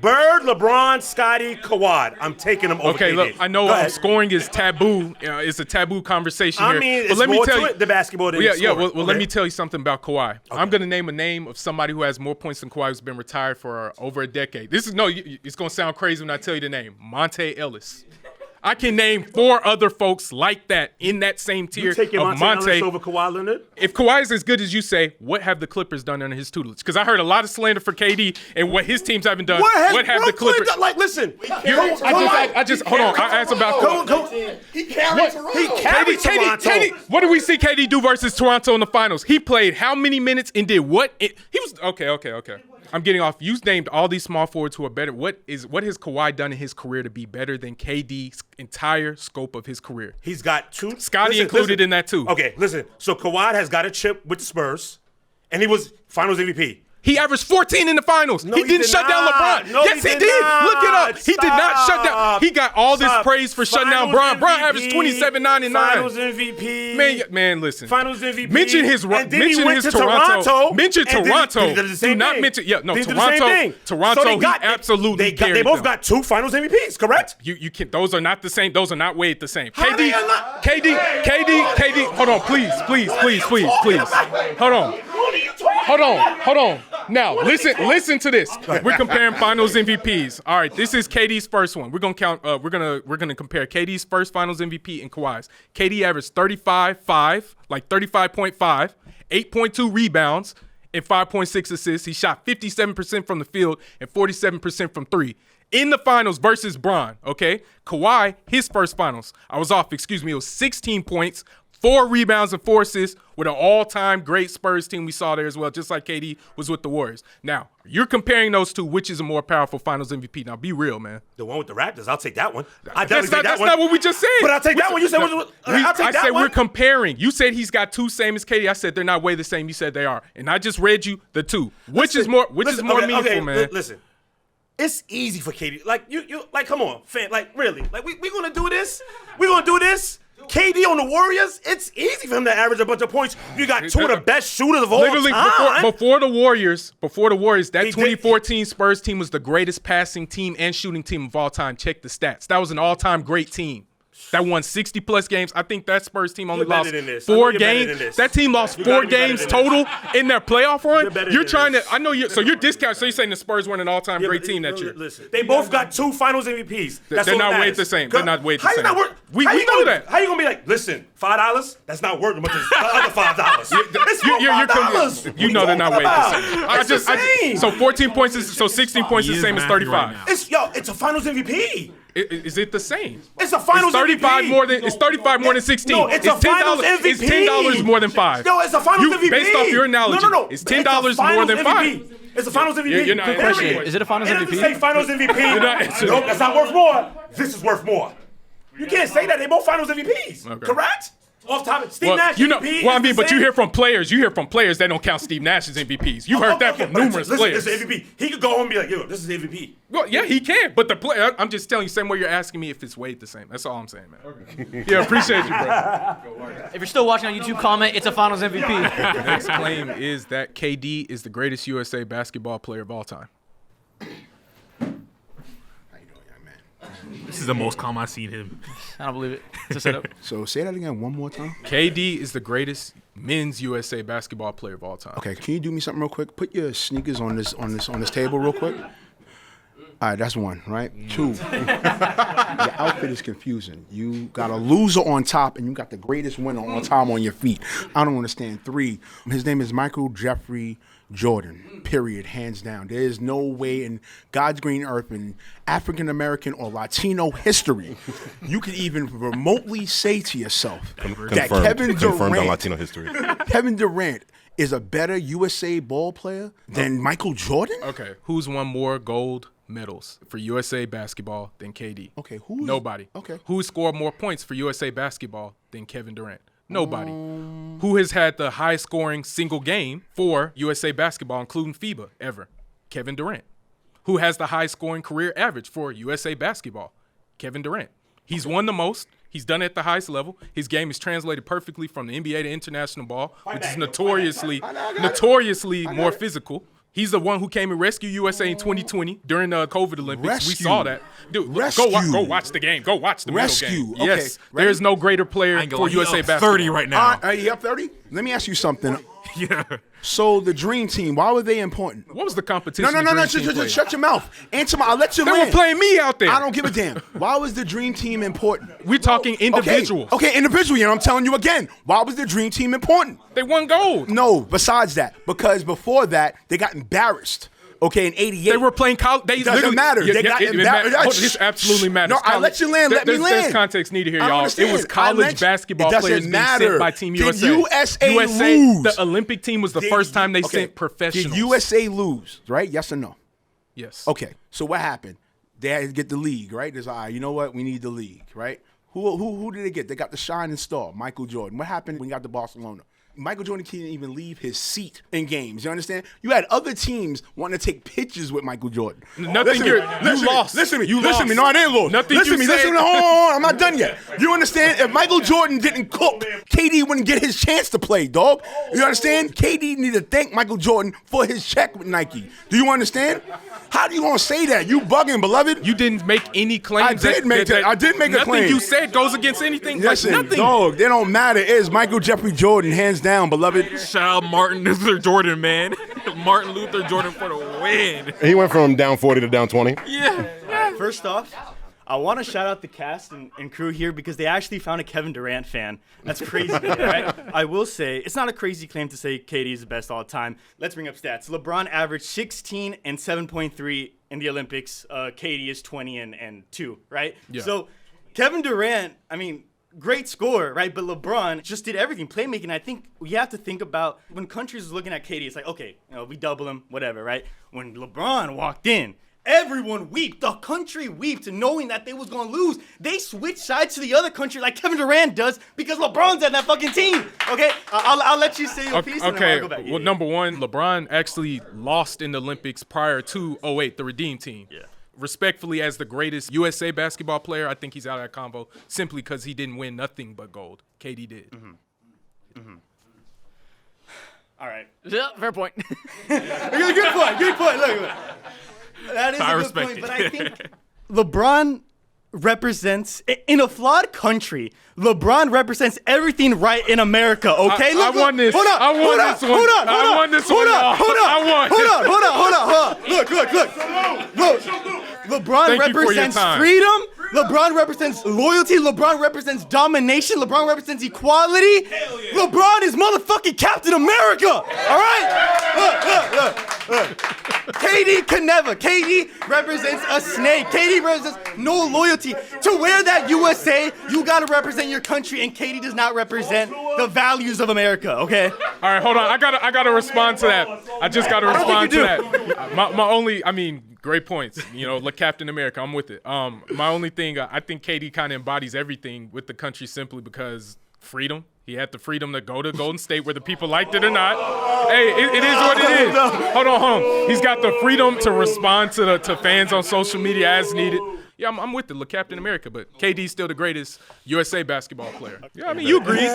Bird, LeBron, Scotty, Kawhi. I'm taking them over. Okay, KD. look, I know scoring is taboo. It's a taboo conversation here. I mean, but it's let me more tell to you, it, the basketball than Yeah, scoring. well, let me tell you something about Kawhi. I'm going to name a name of somebody who has more points than Kawhi, who's been retired for over a decade. It's going to sound crazy when I tell you the name. Monte Ellis. I can name 4 other folks like that in that same tier You taking of Monte Ellis over Kawhi Leonard? If Kawhi is as good as you say, what have the Clippers done under his tutelage? Because I heard a lot of slander for KD and what his teams haven't done. What have the Clippers done? Like, listen. I just hold on. I asked about He carried Toronto. He carried Toronto. KD, what did we see KD do versus Toronto in the finals? He played how many minutes and did what? He was okay. I'm getting off. You named all these small forwards who are better. What has Kawhi done in his career to be better than KD's entire scope of his career? He's got 2. Scotty included in that too. Okay, listen. So Kawhi has got a chip with the Spurs, and he was Finals MVP. He averaged 14 in the finals. No, he didn't shut down LeBron. No, yes, he did. not. Look it up. He did not shut down. He got all this praise for shutting down Bron. Bron averaged 27, 9, and 9. Finals MVP. Man, listen. Finals MVP. Mention his and then he went to Toronto. Mention and Toronto. They did the same Do not thing. mention. Yeah, no, They did the same thing. Toronto. So He absolutely carried They both them. got 2 Finals MVPs, correct? You can. Those are not the same. Those are not weighed the same. How they are not- KD. Hold on, please. Hold on. Now, listen to this. We're comparing Finals MVPs. All right, this is KD's first one. We're gonna count. We're gonna compare KD's first Finals MVP and Kawhi's. KD averaged 35.5, 8.2 rebounds, and 5.6 assists. He shot 57% from the field and 47% from 3. In the finals versus Bron, okay? Kawhi, his first finals. I was off, excuse me. It was 16 points, 4 rebounds, and 4 assists with an all-time great Spurs team we saw there as well, just like KD was with the Warriors. Now, you're comparing those two. Which is a more powerful finals MVP? Now, be real, man. The one with the Raptors, I'll take that one. That's not what we just said. But I'll take that one. You said, I'll take I that said one. we're comparing. You said he's got 2 same as KD. I said they're not way the same. You said they are. And I just read you the 2. Which is more meaningful, man? Listen. It's easy for KD. Like you like come on, fan. Like really. Like we gonna do this? We gonna do this? KD on the Warriors, it's easy for him to average a bunch of points. You got 2 of the best shooters of all time. Before the Warriors, that 2014 Spurs team was the greatest passing team and shooting team of all time. Check the stats. That was an all-time great team. That won 60-plus games. I think that Spurs team only lost 4 games. That team lost 4 games total in their playoff run. You're trying to – I know you're – so you're discounting – so you're saying the Spurs weren't an all-time great team that year. Listen, they both got 2 Finals MVPs. They're not weighed the same. They're not weighed the same. We know that. How you going to be like, listen, $5? That's not worth as much as the other $5. It's $5. You know they're not weighed the same. So 14 points is – so 16 points is the same as 35. It's a Finals MVP. Is it the same? It's a Finals MVP. It's 35 more than 16. No, it's a Finals MVP. It's $10 more than 5. No, it's a Finals MVP. Based off your analogy, no. It's $10 more than 5. It's a Finals MVP. You're not Is it a Finals MVP? It doesn't say Finals MVP. Nope, that's not worth more. This is worth more. You can't say that. They're both Finals MVPs. Okay. Correct? Off topic. Steve Nash MVP. But you hear from players. that don't count Steve Nash's MVPs. You've heard that from numerous players. This is MVP. He could go home and be like, yo, this is MVP. Well, yeah, he can. But the player, I'm just telling you, same way you're asking me if it's weighed the same. That's all I'm saying, man. Okay. Yeah, appreciate you, bro. If you're still watching on YouTube, comment, it's a Finals MVP. The next claim is that KD is the greatest USA basketball player of all time. This is the most calm I've seen him. I don't believe it. It's a setup. So say that again one more time. KD is the greatest men's USA basketball player of all time. Okay, can you do me something real quick? Put your sneakers on this table real quick. All right, that's 1, right? 2. Your outfit is confusing. You got a loser on top and you got the greatest winner on top on your feet. I don't understand. 3. His name is Michael Jeffrey Jordan, period, hands down. There is no way in God's green earth in African American or Latino history you could even remotely say to yourself that Confirmed on Latino history. Kevin Durant is a better USA ball player than Michael Jordan? Okay, who's won more gold medals for USA basketball than KD? Okay, Nobody. Okay. Who scored more points for USA basketball than Kevin Durant? Nobody. Who has had the highest scoring single game for USA basketball, including FIBA, ever? Kevin Durant. Who has the highest scoring career average for USA basketball? Kevin Durant. He's won the most. He's done it at the highest level. His game is translated perfectly from the NBA to international ball, which is notoriously more physical. He's the one who came and rescued USA in 2020 during the COVID Olympics. We saw that. Dude, go watch the game. Go watch the middle game. Okay, Yes, there's no greater player for USA basketball. 30 right now. You up 30? Let me ask you something. Yeah. So the Dream Team, why were they important? What was the competition? No. Shut your mouth. Answer my. I'll let you They land. were playing me out there. I don't give a damn. Why was the Dream Team important? We're talking individuals. Okay, individually, and I'm telling you again. Why was the Dream Team important? They won gold. No, besides that, because before that, they got embarrassed. Okay, in '88. They were playing college. They doesn't matter. They got embarrassed. This absolutely matters. No, I let you land. Let me land. There's context needed here, I y'all. understand. It was college basketball players being sent by Team USA. Did USA lose? The Olympic team was the first time they sent professionals. Did USA lose, right? Yes or no? Yes. Okay, so what happened? They had to get the league, right? There's you know what? We need the league, right? Who did they get? They got the shining star, Michael Jordan. What happened when he got to Barcelona? Michael Jordan couldn't even leave his seat in games. You understand? You had other teams wanting to take pictures with Michael Jordan. You lost. Listen to me. You Listen to me. lost. No, I didn't lose. Nothing listen to me. you Listen to me. Hold on. I'm not done yet. You understand? If Michael Jordan didn't cook, KD wouldn't get his chance to play, dog. You understand? KD need to thank Michael Jordan for his check with Nike. Do you understand? How do you want to say that? You bugging, beloved. You didn't make any claims. I did make a claim. Nothing you said goes against anything. Listen, nothing. dog, they don't matter. It is Michael Jeffrey Jordan, hands down, beloved. Shout out Martin Luther Jordan, man. Martin Luther Jordan for the win. He went from down 40 to down 20. Yeah. First off, I want to shout out the cast and crew here because they actually found a Kevin Durant fan. That's crazy, right? I will say, it's not a crazy claim to say KD is the best all time. Let's bring up stats. LeBron averaged 16 and 7.3 in the Olympics. KD is 20 and 2, right? Yeah. So Kevin Durant, I mean, great scorer, right? But LeBron just did everything, playmaking. I think we have to think about when countries are looking at KD, it's like, okay, we double him, whatever, right? When LeBron walked in, everyone wept. The country wept knowing that they was going to lose. They switched sides to the other country like Kevin Durant does because LeBron's on that fucking team. Okay? I'll let you say your piece and then I'll go back. Well, number one, LeBron actually lost in the Olympics prior to 2008, the Redeem Team. Yeah. Respectfully, as the greatest USA basketball player, I think he's out of that combo simply because he didn't win nothing but gold. KD did. All right. Yeah, fair point. Good point. Look. That is I a good respect point, it. but I think LeBron represents, in a flawed country, LeBron represents everything right in America, okay? I won this. Hold on. I won this one. I won this one. Look. LeBron Thank you for your represents time. freedom. LeBron represents loyalty. LeBron represents domination. LeBron represents equality. LeBron is motherfucking Captain America. All right? Look. KD can never. KD represents a snake. KD represents no loyalty. To wear that USA, you gotta represent your country, and KD does not represent the values of America. Okay. All right, hold on. I gotta respond to that. I just gotta respond to that. My only, great points. Look, Captain America, I'm with it. My only thing, I think KD kind of embodies everything with the country simply because freedom. He had the freedom to go to Golden State whether people liked it or not. Hey, it is what it is. Hold on. He's got the freedom to respond to fans on social media as needed. Yeah, I'm with it. Look, Captain America, but KD's still the greatest USA basketball player. Yeah, you agree.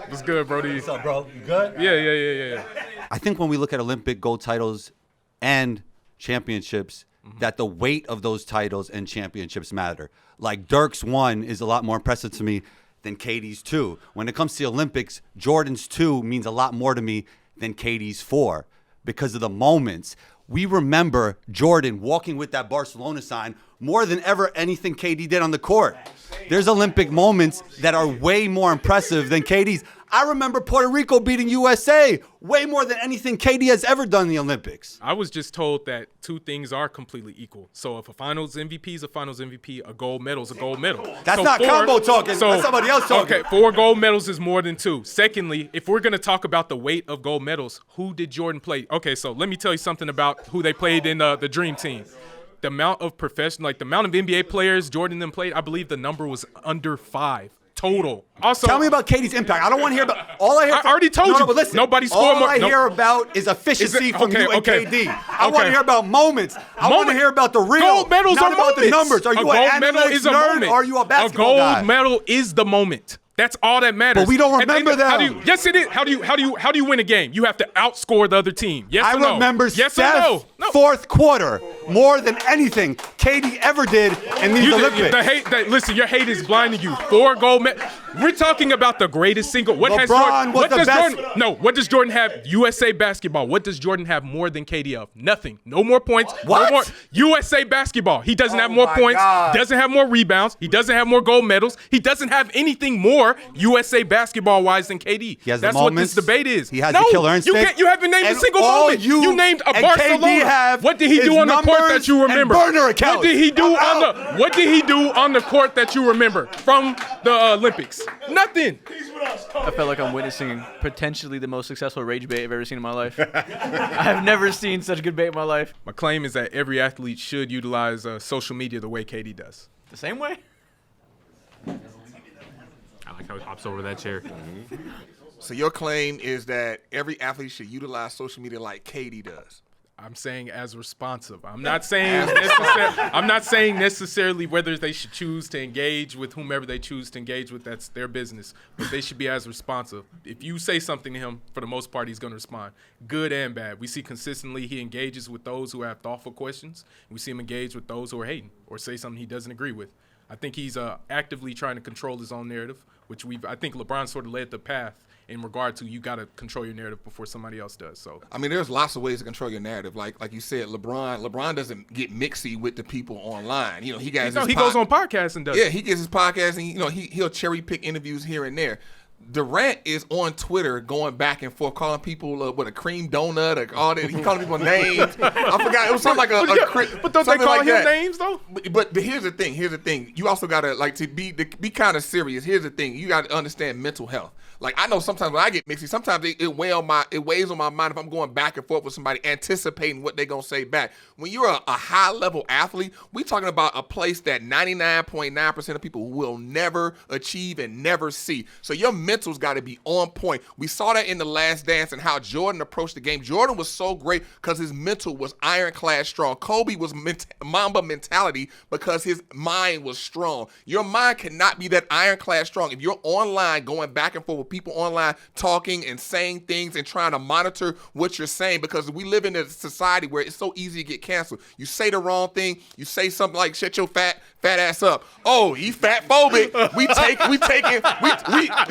What's good, Brody? What's up, bro? You good? Yeah. I think when we look at Olympic gold titles and championships, that the weight of those titles and championships matter. Like Dirk's 1 is a lot more impressive to me than KD's 2. When it comes to the Olympics, Jordan's 2 means a lot more to me than KD's 4 because of the moments. We remember Jordan walking with that Barcelona sign more than ever anything KD did on the court. There's Olympic moments that are way more impressive than KD's. I remember Puerto Rico beating USA way more than anything KD has ever done in the Olympics. I was just told that two things are completely equal. So if a finals MVP is a finals MVP, a gold medal is a gold medal. That's so not combo talking. That's somebody else talking. Okay, 4 gold medals is more than 2. Secondly, if we're going to talk about the weight of gold medals, who did Jordan play? Okay, so let me tell you something about who they played in the Dream Team. The amount of the amount of NBA players Jordan then played, I believe the number was under 5 total. Also, tell me about KD's impact. I don't want to hear about all I hear. I already told you. But listen, nobody scored more. All I hear about is efficiency from you and KD. I want to hear about moments. I want to hear about the real. Gold medals not are about moments. the numbers. Are you a an gold medal analytics is a nerd moment. or are you a basketball A guy? gold medal is the moment. That's all that matters. But we don't remember them. Yes, it is. How do you win a game? You have to outscore the other team. Yes or no? I remember yes Steph, or no? No. fourth quarter more than anything KD ever did in these Olympics. Listen, your hate is blinding you. 4 gold medals. We're talking about the greatest single. What does Jordan have? USA basketball. What does Jordan have more than KD of? Nothing. No more points. What? No more. USA basketball. He doesn't have more points. God. Doesn't have more rebounds. He doesn't have more gold medals. He doesn't have anything more USA basketball-wise than KD. He has That's the what moments. this debate is. He has the killer instinct. You haven't named a And single all moment. you You named a and Barcelona. KD have What did he is do on the court that you numbers remember? and burner accounts. What did he do on the court that you remember from the Olympics? Nothing. I felt like I'm witnessing potentially the most successful rage bait I've ever seen in my life. I've never seen such good bait in my life. My claim is that every athlete should utilize social media the way KD does. The same way? I like how he hops over that chair. So your claim is that every athlete should utilize social media like KD does. I'm saying as responsive. I'm not saying necessarily whether they should choose to engage with whomever they choose to engage with. That's their business. But they should be as responsive. If you say something to him, for the most part, he's going to respond, good and bad. We see consistently he engages with those who have thoughtful questions. We see him engage with those who are hating or say something he doesn't agree with. I think he's actively trying to control his own narrative, which I think LeBron sort of led the path in regard to you got to control your narrative before somebody else does. So I mean, there's lots of ways to control your narrative. Like you said, LeBron doesn't get mixy with the people online. You know, he goes on podcasts and does. Yeah, he gets his podcast and he'll cherry pick interviews here and there. Durant is on Twitter going back and forth, calling people a cream donut, or all that. He calling people names. I forgot. It was something like but don't they call him names though? But here's the thing. You also gotta to be kind of serious. Here's the thing. You gotta understand mental health. Like I know sometimes when I get mixy, sometimes it weighs on my mind if I'm going back and forth with somebody, anticipating what they're gonna say back. When you're a high level athlete, we talking about a place that 99.9% of people will never achieve and never see. So your mental's got to be on point. We saw that in The Last Dance and how Jordan approached the game. Jordan was so great because his mental was ironclad strong. Kobe was Mamba mentality because his mind was strong. Your mind cannot be that ironclad strong if you're online going back and forth with people online talking and saying things and trying to monitor what you're saying, because we live in a society where it's so easy to get canceled. You say the wrong thing, you say something like "shut your fat ass up." Oh, he fat phobic.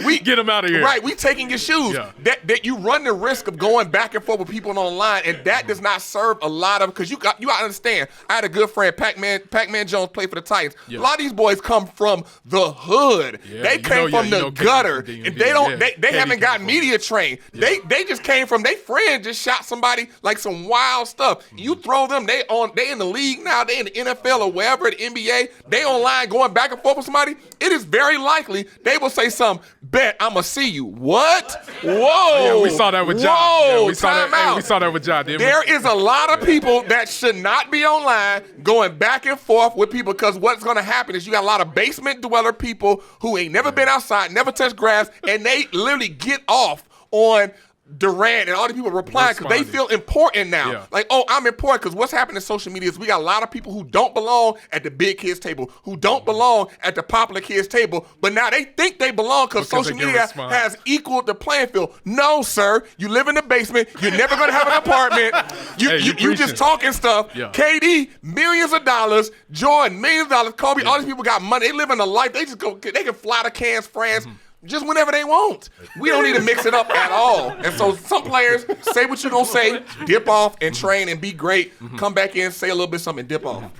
We get him out of here. Right, we taking your shoes. Yeah. That you run the risk of going back and forth with people online, and that does not serve a lot of, because you got to understand. I had a good friend, Pac-Man Jones, played for the Titans. Yeah. A lot of these boys come from the hood. Yeah, they came from the gutter, and they haven't got media trained. Yeah. They just came from, their friend just shot somebody, like some wild stuff. You throw them, they in the league now, they in the NFL or wherever, the NBA, they online going back and forth with somebody. It is very likely they will say something, bet I'ma see you. What? Whoa. Yeah, we saw that with John. Whoa, Yeah, we saw that with John, didn't we? There is a lot of people that should not be online going back and forth with people, because what's going to happen is you got a lot of basement dweller people who ain't never been outside, never touched grass, and they literally get off on Durant and all the people replying because they feel important now. Yeah. Like, oh, I'm important, because what's happening in social media is we got a lot of people who don't belong at the big kids table, who don't belong at the popular kids table, but now they think they belong because social media has equaled the playing field. No, sir. You live in the basement. You're never going to have an apartment. You just talking stuff. Yeah. KD, millions of dollars. Jordan, millions of dollars. Kobe, all these people got money. They live in a life. They can fly to Cannes, France. just whenever they want. We don't need to mix it up at all. And so some players say what you're gonna say, dip off and train and be great. Come back in, say a little bit something, and dip off.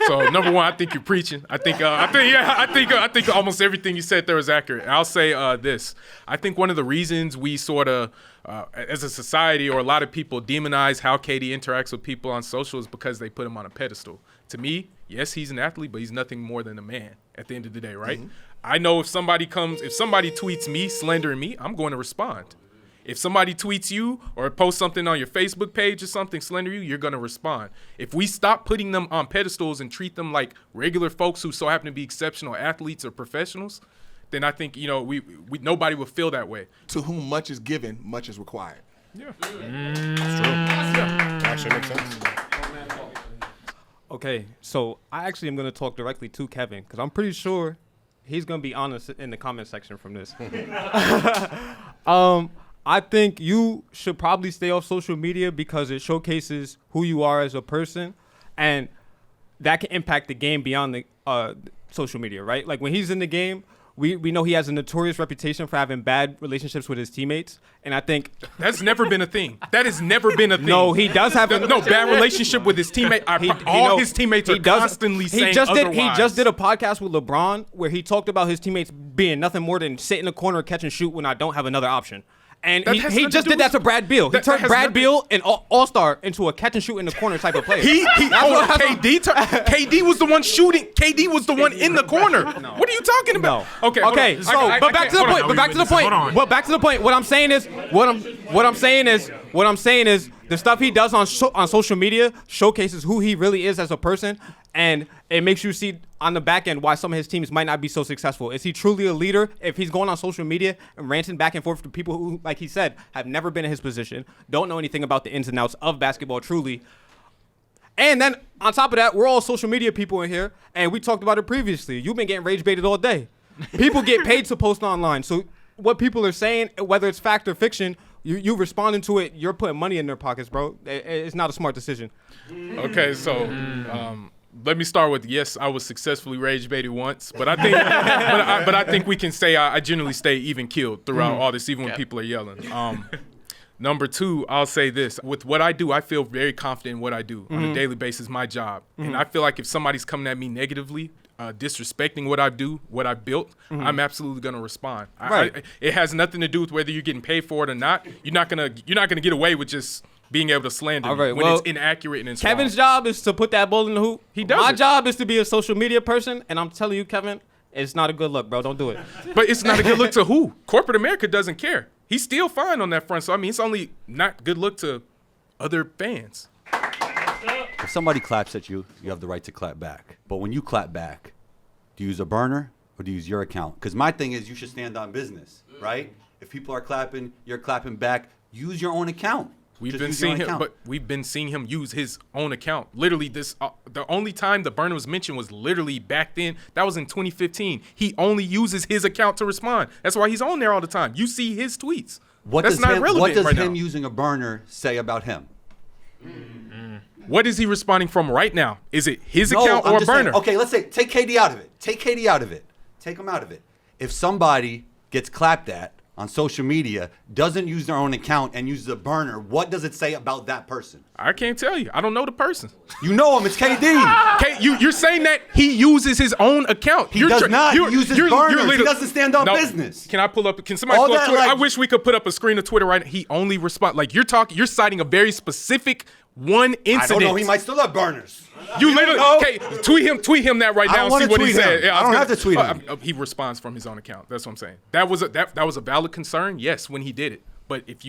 So number one, I think you're preaching. I think almost everything you said there is accurate. I'll say this. I think one of the reasons we sort of, as a society or a lot of people demonize how KD interacts with people on social is because they put him on a pedestal. To me, yes, he's an athlete, but he's nothing more than a man at the end of the day, right? I know if somebody tweets me, slandering me, I'm going to respond. If somebody tweets you or posts something on your Facebook page or something, slander you, you're going to respond. If we stop putting them on pedestals and treat them like regular folks who so happen to be exceptional athletes or professionals, then I think, we nobody will feel that way. To whom much is given, much is required. Yeah. That's true. Actually makes sense. Okay, so I actually am going to talk directly to Kevin because I'm pretty sure he's going to be honest in the comment section from this. I think you should probably stay off social media because it showcases who you are as a person, and that can impact the game beyond the social media, right? Like when he's in the game, we know he has a notorious reputation for having bad relationships with his teammates, and I think that's never been a thing. That has never been a thing. No, he does have bad relationship with his teammate. His teammates are constantly saying otherwise. He just did a podcast with LeBron where he talked about his teammates being nothing more than sit in the corner, catch and shoot when I don't have another option. And he just did that to Brad Beal. He turned Brad Beal, an all-star, into a catch and shoot in the corner type of player. KD was the one shooting. KD was the one in the corner. No. What are you talking about? No. Okay. So, back to the point. But back to the point. What I'm saying is, the stuff he does on social media showcases who he really is as a person, and it makes you see on the back end why some of his teams might not be so successful. Is he truly a leader if he's going on social media and ranting back and forth to people who, like he said, have never been in his position, don't know anything about the ins and outs of basketball truly? And then on top of that, we're all social media people in here, and we talked about it previously. You've been getting rage baited all day. People get paid to post online. So what people are saying, whether it's fact or fiction, you responding to it, you're putting money in their pockets, bro. It's not a smart decision. Okay, so let me start with, yes, I was successfully rage baited once, but I think but I think we can say I generally stay even keeled throughout all this, even when people are yelling. Number two, I'll say this. With what I do, I feel very confident in what I do on a daily basis, my job. And I feel like if somebody's coming at me negatively, disrespecting what I do, what I built, I'm absolutely going to respond. Right. It has nothing to do with whether you're getting paid for it or not. You're not gonna get away with just being able to slander me when it's inaccurate and it's Kevin's wrong. job is to put that ball in the hoop. He does. My job is to be a social media person, and I'm telling you, Kevin, it's not a good look, bro. Don't do it. But it's not a good look to who? Corporate America doesn't care. He's still fine on that front. So, I mean, it's only not good look to other fans. If somebody claps at you, you have the right to clap back. But when you clap back, do you use a burner or do you use your account? Because my thing is you should stand on business, right? If people are clapping, you're clapping back, use your own account. We've been seeing him use his own account. Literally, the only time the burner was mentioned was literally back then. That was in 2015. He only uses his account to respond. That's why he's on there all the time. You see his tweets. That's not relevant what does right him now. using a burner say about him? What is he responding from right now? Is it his account or a burner? Saying, okay, let's say take KD out of it. Take KD out of it. Take him out of it. If somebody gets clapped at on social media, doesn't use their own account and uses a burner, what does it say about that person? I can't tell you. I don't know the person. You know him. It's KD. You're saying that he uses his own account. He does not. He uses burners. He doesn't stand on business. Can somebody pull up Twitter? I wish we could put up a screen of Twitter right now. He only responds. Like you're citing a very specific one incident. I don't know. He might still have burners. You literally tweet him that right now and see what he said. I don't have to tweet him. He responds from his own account. That's what I'm saying. That was a valid concern, yes, when he did it. But if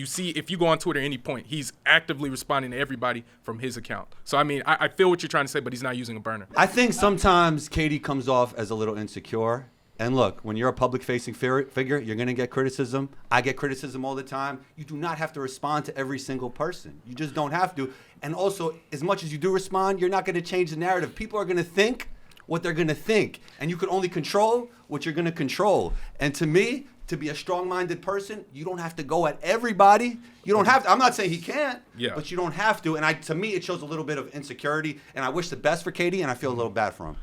you go on Twitter at any point, he's actively responding to everybody from his account. So I mean, I feel what you're trying to say, but he's not using a burner. I think sometimes KD comes off as a little insecure. And look, when you're a public-facing figure, you're going to get criticism. I get criticism all the time. You do not have to respond to every single person. You just don't have to. And also, as much as you do respond, you're not going to change the narrative. People are going to think what they're going to think. And you can only control what you're going to control. And to me, to be a strong-minded person, you don't have to go at everybody. You don't have to. I'm not saying he can't, but you don't have to. And to me, it shows a little bit of insecurity. And I wish the best for KD, and I feel a little bad for him.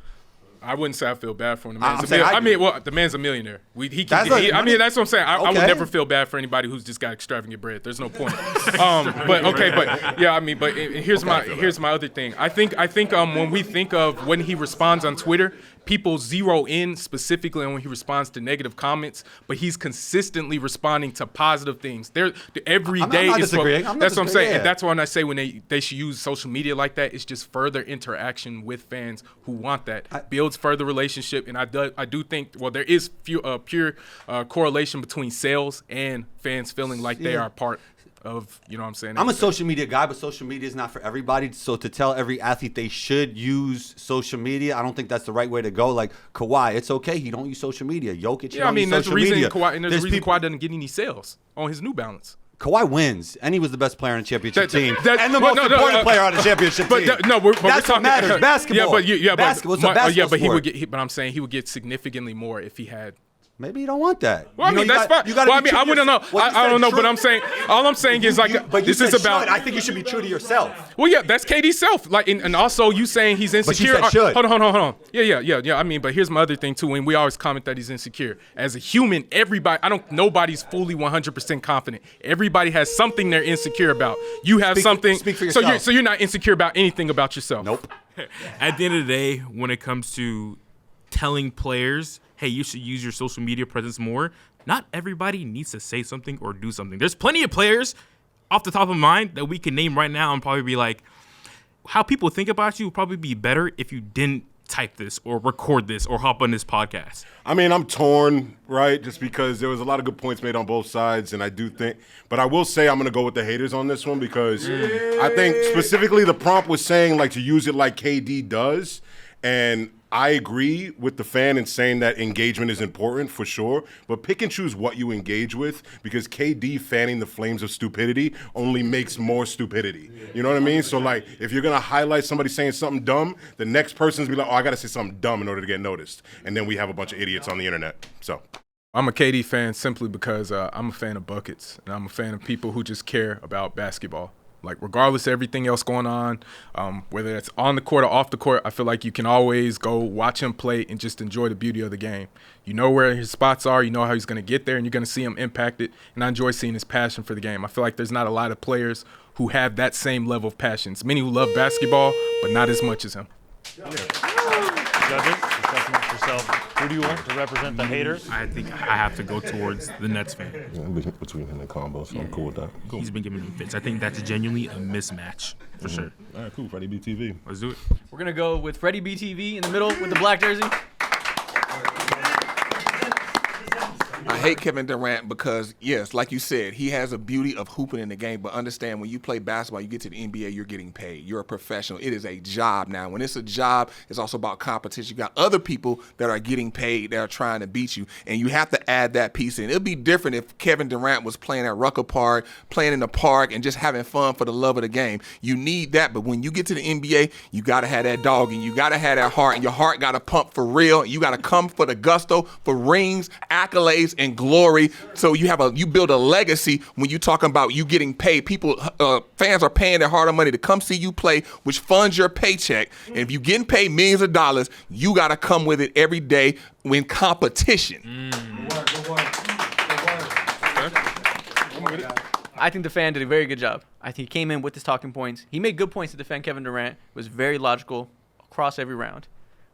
I wouldn't say I feel bad for him. The I'm man's saying I do. the man's a millionaire. That's like money. That's what I'm saying. I would Okay. never feel bad for anybody who's just got extravagant bread. There's no point. Here's my other thing. I think when we think of when he responds on Twitter, people zero in specifically on when he responds to negative comments, but he's consistently responding to positive things. Every day not is disagreeing. that's what I'm saying. Yeah. And that's when I say when they should use social media like that, it's just further interaction with fans who want that. Builds further relationship, and I do think there is pure correlation between sales and fans feeling like they are part of, you know what I'm saying? I'm a social media guy, but social media is not for everybody. So to tell every athlete they should use social media, I don't think that's the right way to go. Like Kawhi, it's okay. He don't use social media. Jokic, Yeah, I mean, there's there's a reason Kawhi doesn't get any sales on his New Balance. Kawhi wins, and he was the best player on the championship team, that- and the but most important player on the championship team. That's we're what talking, matters. Basketball. Basketball. Basketball He would sport. get. But I'm saying he would get significantly more if he had. Maybe you don't want that. Well, I mean, that's fine. I wouldn't know. I don't know, but I'm saying, all I'm saying is this is about. I think you should be true to yourself. Well, yeah, that's KD's self. Like, and also you saying he's insecure. But you said should. Hold on. Yeah. I mean, but here's my other thing too. When we always comment that he's insecure, as a human, nobody's fully 100% confident. Everybody has something they're insecure about. You have something. Speak for yourself. So you're not insecure about anything about yourself. Nope. At the end of the day, when it comes to telling players, hey, you should use your social media presence more, not everybody needs to say something or do something. There's plenty of players off the top of mind that we can name right now and probably be like, how people think about you would probably be better if you didn't type this or record this or hop on this podcast. I mean, I'm torn, right? Just because there was a lot of good points made on both sides, and I do think, but I will say I'm going to go with the haters on this one because I think specifically the prompt was saying like to use it like KD does, and I agree with the fan in saying that engagement is important for sure, but pick and choose what you engage with because KD fanning the flames of stupidity only makes more stupidity. You know what I mean? So like if you're going to highlight somebody saying something dumb, the next person's be like, oh, I got to say something dumb in order to get noticed. And then we have a bunch of idiots on the internet. So I'm a KD fan simply because I'm a fan of buckets, and I'm a fan of people who just care about basketball. Like, regardless of everything else going on, whether it's on the court or off the court, I feel like you can always go watch him play and just enjoy the beauty of the game. You know where his spots are, you know how he's going to get there, and you're going to see him impacted. And I enjoy seeing his passion for the game. I feel like there's not a lot of players who have that same level of passion. It's many who love basketball, but not as much as him. Judges, discuss amongst yourself. Who do you want to represent the haters? I think I have to go towards the Nets fan. between him and Combo, so I'm cool with that. Cool. He's been giving me fits. I think that's genuinely a mismatch for sure. All right, cool. Freddie BTV. Let's do it. We're going to go with Freddie BTV in the middle with the black jersey. I hate Kevin Durant because, yes, like you said, he has a beauty of hooping in the game. But understand, when you play basketball, you get to the NBA, you're getting paid. You're a professional. It is a job now. When it's a job, it's also about competition. You got other people that are getting paid that are trying to beat you, and you have to add that piece in. It would be different if Kevin Durant was playing at Rucker Park, playing in the park, and just having fun for the love of the game. You need that, but when you get to the NBA, you got to have that dog, and you got to have that heart, and your heart got to pump for real. You got to come for the gusto, for rings, accolades, and glory. So you build a legacy when you talking about you getting paid. People, fans are paying their hard-earned money to come see you play, which funds your paycheck. And if you're getting paid millions of dollars, you got to come with it every day when competition. I think the fan did a very good job. I think he came in with his talking points. He made good points to defend Kevin Durant. It was very logical across every round.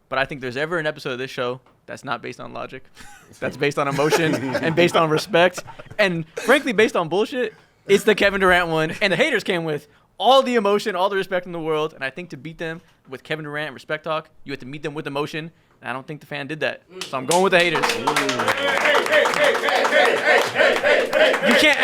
But I think there's ever an episode of this show that's not based on logic, that's based on emotion and based on respect, and frankly based on bullshit, it's the Kevin Durant one. And the haters came with all the emotion, all the respect in the world. And I think to beat them with Kevin Durant and respect talk, you have to meet them with emotion. And I don't think the fan did that. So I'm going with the haters. You can't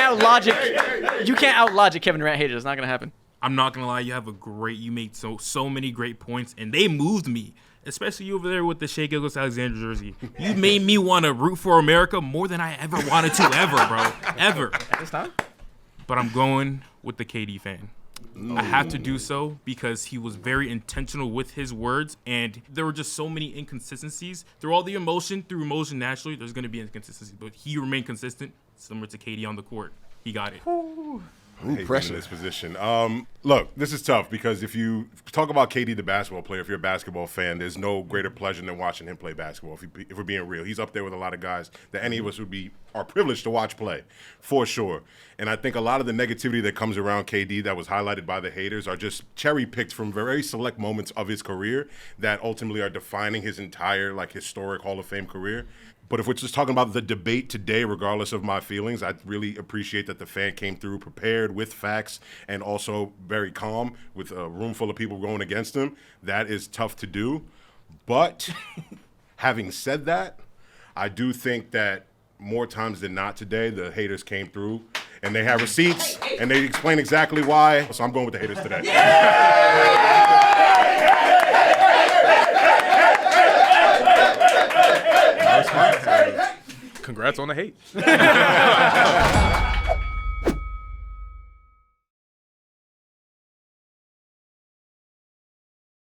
out logic Kevin Durant haters. It's not gonna happen. I'm not gonna lie, you made so many great points, and they moved me. Especially you over there with the Shea Gilgeous-Alexander jersey. You made me want to root for America more than I ever wanted to ever, bro. Ever. At this time? But I'm going with the KD fan. I have to do so because he was very intentional with his words, and there were just so many inconsistencies. Through emotion naturally, there's going to be inconsistencies, but he remained consistent, similar to KD on the court. He got it. I hate being pressure. in this position. Look, this is tough because if you talk about KD, the basketball player, if you're a basketball fan, there's no greater pleasure than watching him play basketball. If we're being real, he's up there with a lot of guys that any of us are privileged to watch play, for sure. And I think a lot of the negativity that comes around KD that was highlighted by the haters are just cherry picked from very select moments of his career that ultimately are defining his entire historic Hall of Fame career. But if we're just talking about the debate today, regardless of my feelings, I really appreciate that the fan came through prepared with facts and also very calm with a room full of people going against him. That is tough to do. But having said that, I do think that more times than not today, the haters came through and they have receipts and they explain exactly why. So I'm going with the haters today. Congrats on the hate.